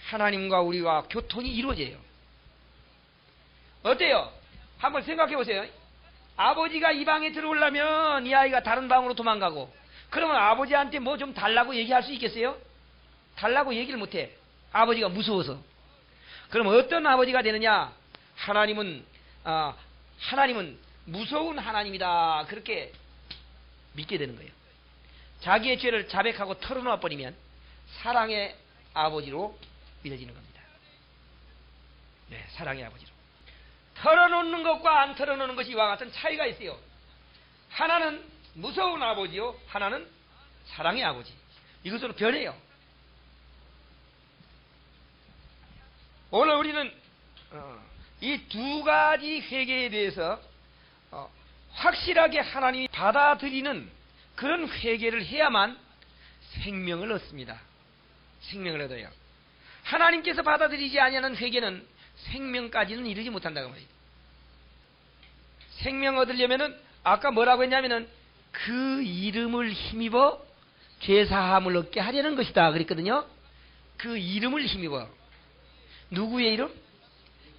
하나님과 우리와 교통이 이루어져요. 어때요? 한번 생각해 보세요. 아버지가 이 방에 들어오려면 이 아이가 다른 방으로 도망가고, 그러면 아버지한테 뭐 좀 달라고 얘기할 수 있겠어요? 달라고 얘기를 못해. 아버지가 무서워서. 그럼 어떤 아버지가 되느냐? 하나님은 무서운 하나님이다. 그렇게 믿게 되는 거예요. 자기의 죄를 자백하고 털어놓아 버리면 사랑의 아버지로 믿어지는 겁니다. 네, 사랑의 아버지로. 털어놓는 것과 안 털어놓는 것이 이와 같은 차이가 있어요. 하나는 무서운 아버지요, 하나는 사랑의 아버지. 이것으로 변해요. 오늘 우리는 이 두 가지 회개에 대해서 확실하게 하나님이 받아들이는 그런 회개를 해야만 생명을 얻습니다. 생명을 얻어요. 하나님께서 받아들이지 아니하는 회개는 생명까지는 이르지 못한다고 말이에요. 생명 얻으려면은 아까 뭐라고 했냐면은 그 이름을 힘입어 죄사함을 얻게 하려는 것이다 그랬거든요. 그 이름을 힘입어. 누구의 이름?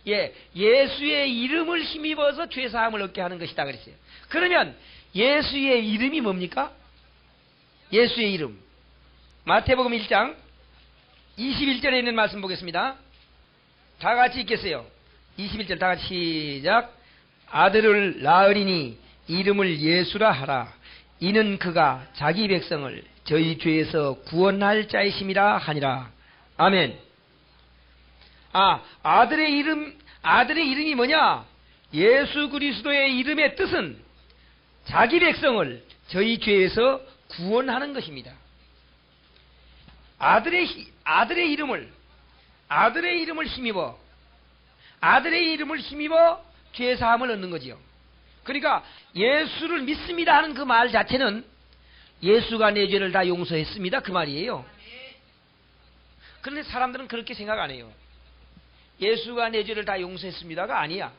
예, 예수의 이름을 힘입어서 죄사함을 얻게 하는 것이다 그랬어요. 그러면 예수의 이름이 뭡니까? 예수의 이름. 마태복음 1장 21절에 있는 말씀 보겠습니다. 다 같이 읽겠어요. 21절 다 같이 시작. 아들을 낳으리니 이름을 예수라 하라. 이는 그가 자기 백성을 저희 죄에서 구원할 자이심이라 하니라. 아멘. 아들의 이름이 뭐냐? 예수 그리스도의 이름의 뜻은 자기 백성을 저희 죄에서 구원하는 것입니다. 아들의 이름을 힘입어 죄사함을 얻는 거지요. 그러니까 예수를 믿습니다 하는 그 말 자체는 예수가 내 죄를 다 용서했습니다 그 말이에요. 그런데 사람들은 그렇게 생각 안 해요. 예수가 내 죄를 다 용서했습니다가 아니야.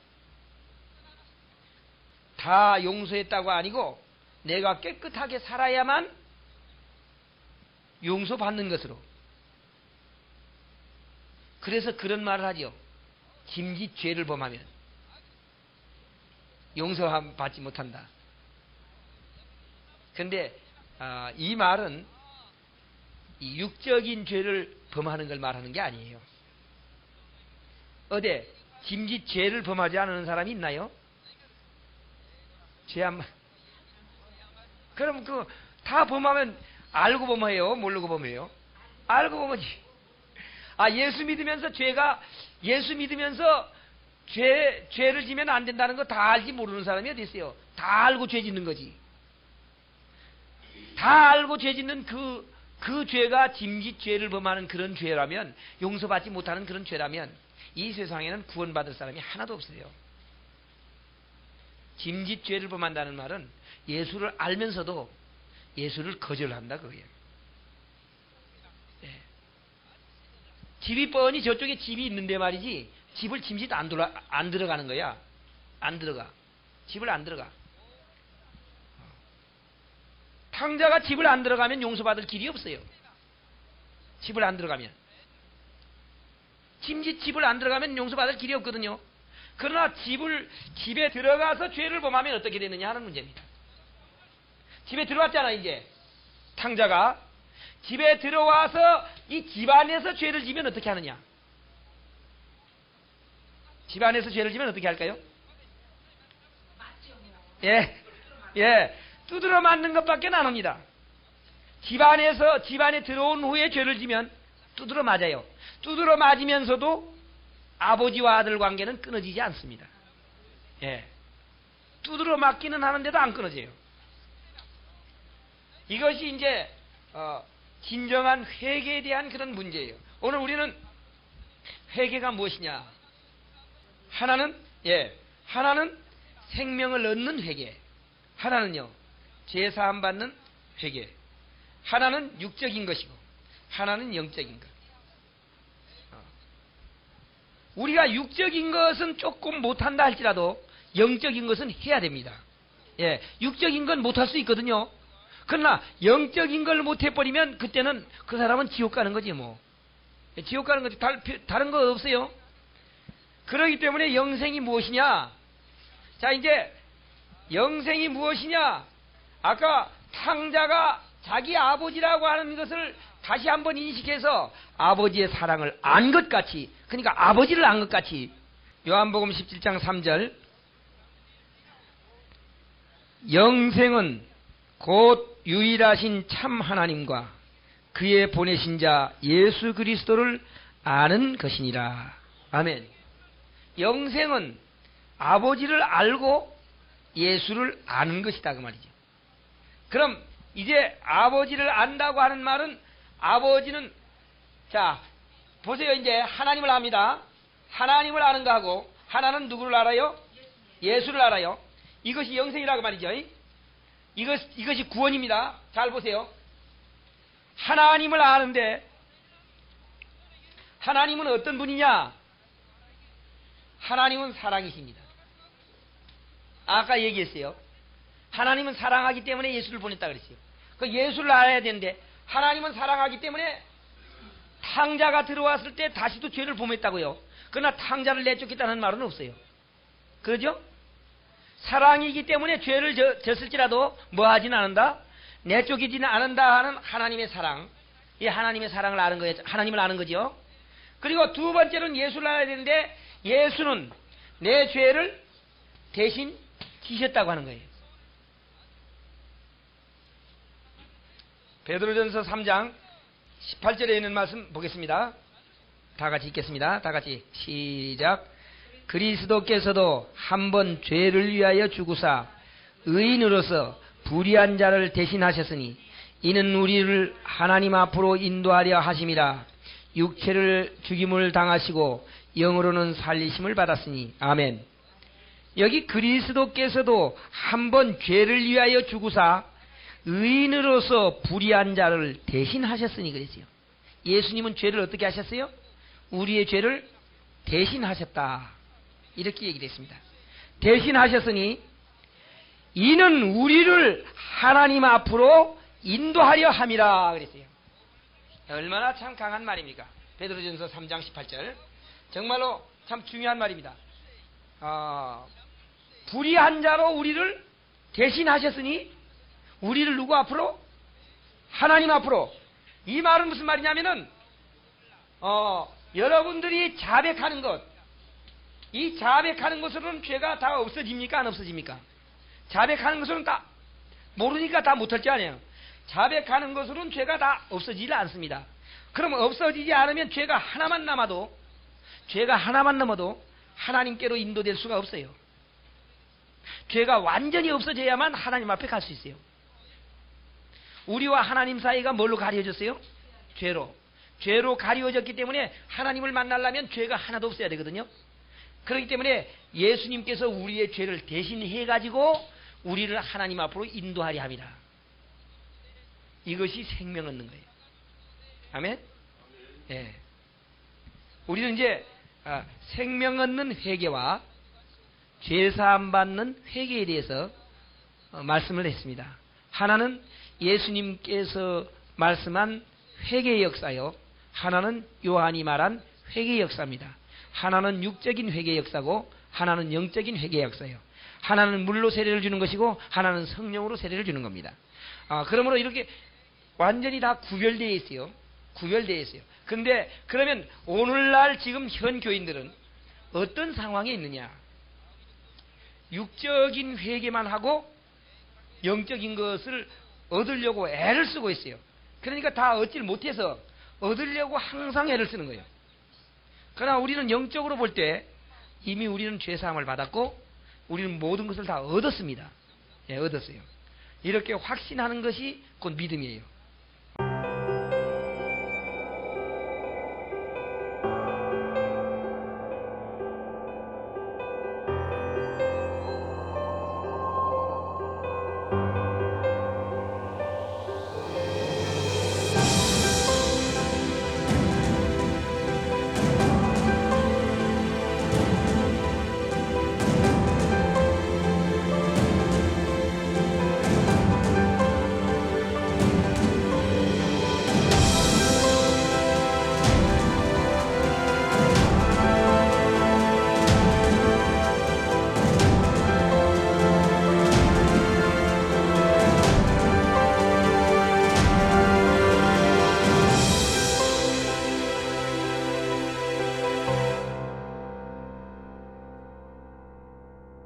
다 용서했다고 아니고 내가 깨끗하게 살아야만 용서받는 것으로. 그래서 그런 말을 하죠. 짐짓 죄를 범하면 용서받지 못한다. 그런데 이 말은 이 육적인 죄를 범하는 걸 말하는 게 아니에요. 어디 짐짓 죄를 범하지 않는 사람이 있나요? 죄 안 그럼 다 범하면 알고 범해요? 모르고 범해요? 알고 범하지. 예수 믿으면서 죄를 지면 안 된다는 거 다 알지 모르는 사람이 어디 있어요? 다 알고 죄 짓는 거지. 다 알고 죄 짓는 그 죄가 짐짓 죄를 범하는 그런 죄라면, 용서받지 못하는 그런 죄라면 이 세상에는 구원받을 사람이 하나도 없어요. 짐짓 죄를 범한다는 말은 예수를 알면서도 예수를 거절한다 그거예요. 네. 집이 뻔히 저쪽에 집이 있는데 말이지, 집을 짐짓 안 들어가는 거야. 안 들어가. 집을 안 들어가. 탕자가 집을 안 들어가면 용서받을 길이 없어요. 집을 안 들어가면. 짐짓 집을 안 들어가면 용서받을 길이 없거든요. 그러나 집에 들어가서 죄를 범하면 어떻게 되느냐 하는 문제입니다. 집에 들어왔잖아, 이제. 탕자가. 집에 들어와서 이 집안에서 죄를 지면 어떻게 하느냐? 집안에서 죄를 지면 어떻게 할까요? 예. 두드러 맞는 것밖에 안 합니다. 집안에 들어온 후에 죄를 지면 두드러 맞아요. 두드러 맞으면서도 아버지와 아들 관계는 끊어지지 않습니다. 예. 두드러 맞기는 하는데도 안 끊어져요. 이것이 이제 진정한 회개에 대한 그런 문제예요. 오늘 우리는 회개가 무엇이냐? 하나는 생명을 얻는 회개. 하나는요, 죄사함 받는 회개. 하나는 육적인 것이고 하나는 영적인 것. 우리가 육적인 것은 조금 못한다 할지라도 영적인 것은 해야 됩니다. 예, 육적인 건 못할 수 있거든요. 그러나 영적인 걸 못해버리면 그때는 그 사람은 지옥 가는 거지 뭐. 지옥 가는 거지 다른 거 없어요. 그렇기 때문에 영생이 무엇이냐? 자, 이제 영생이 무엇이냐? 아까 탕자가 자기 아버지라고 하는 것을 다시 한번 인식해서 아버지의 사랑을 안 것 같이, 그러니까 아버지를 안 것 같이, 요한복음 17장 3절, 영생은 곧 유일하신 참 하나님과 그의 보내신 자 예수 그리스도를 아는 것이니라. 아멘. 영생은 아버지를 알고 예수를 아는 것이다 그 말이죠. 그럼 이제 아버지를 안다고 하는 말은, 아버지는, 자 보세요. 이제 하나님을 압니다. 하나님을 아는 거하고 하나는 누구를 알아요? 예수를 알아요. 이것이 영생이라고 말이죠. 이것이 구원입니다. 잘 보세요. 하나님을 아는데, 하나님은 어떤 분이냐? 하나님은 사랑이십니다. 아까 얘기했어요. 하나님은 사랑하기 때문에 예수를 보냈다 그랬어요. 그 예수를 알아야 되는데, 하나님은 사랑하기 때문에 탕자가 들어왔을 때 다시도 죄를 범했다고요. 그러나 탕자를 내쫓겠다는 말은 없어요. 그러죠? 사랑이기 때문에 죄를 졌을지라도 뭐 하진 않는다? 내쫓이지는 않는다 하는 하나님의 사랑. 이 하나님의 사랑을 아는 거예요. 하나님을 아는 거죠. 그리고 두 번째는 예수를 알아야 되는데, 예수는 내 죄를 대신 지셨다고 하는 거예요. 베드로전서 3장 18절에 있는 말씀 보겠습니다. 다 같이 읽겠습니다. 다 같이 시작. 그리스도께서도 한번 죄를 위하여 죽으사 의인으로서 불의한 자를 대신하셨으니 이는 우리를 하나님 앞으로 인도하려 하심이라. 육체를 죽임을 당하시고 영으로는 살리심을 받았으니. 아멘. 여기 그리스도께서도 한번 죄를 위하여 죽으사 의인으로서 불의한 자를 대신하셨으니 그랬어요. 예수님은 죄를 어떻게 하셨어요? 우리의 죄를 대신하셨다. 이렇게 얘기됐습니다. 대신하셨으니 이는 우리를 하나님 앞으로 인도하려 함이라 그랬어요. 얼마나 참 강한 말입니까? 베드로전서 3장 18절. 정말로 참 중요한 말입니다. 불의한 자로 우리를 대신하셨으니 우리를 누구 앞으로? 하나님 앞으로. 이 말은 무슨 말이냐면은 여러분들이 자백하는 것, 이 자백하는 것으로는 죄가 다 없어집니까? 안 없어집니까? 자백하는 것으로는 다 모르니까 다 못할 줄 아네요. 자백하는 것으로는 죄가 다 없어지지 않습니다. 그럼 없어지지 않으면 죄가 하나만 남아도 하나님께로 인도될 수가 없어요. 죄가 완전히 없어져야만 하나님 앞에 갈 수 있어요. 우리와 하나님 사이가 뭘로 가려졌어요? 죄로. 죄로 가려졌기 때문에 하나님을 만나려면 죄가 하나도 없어야 되거든요. 그렇기 때문에 예수님께서 우리의 죄를 대신해 가지고 우리를 하나님 앞으로 인도하려 합니다. 이것이 생명 얻는 거예요. 아멘? 예. 우리는 이제 생명 얻는 회개와 죄사함 받는 회개에 대해서 말씀을 했습니다. 하나는 예수님께서 말씀한 회개의 역사요, 하나는 요한이 말한 회개의 역사입니다. 하나는 육적인 회개의 역사고 하나는 영적인 회개의 역사예요. 하나는 물로 세례를 주는 것이고 하나는 성령으로 세례를 주는 겁니다. 그러므로 이렇게 완전히 다 구별되어 있어요. 구별되어 있어요. 근데 그러면 오늘날 지금 현 교인들은 어떤 상황에 있느냐? 육적인 회개만 하고 영적인 것을 얻으려고 애를 쓰고 있어요. 그러니까 다 얻질 못해서 얻으려고 항상 애를 쓰는 거예요. 그러나 우리는 영적으로 볼 때 이미 우리는 죄사함을 받았고 우리는 모든 것을 다 얻었습니다. 예, 얻었어요. 이렇게 확신하는 것이 곧 믿음이에요.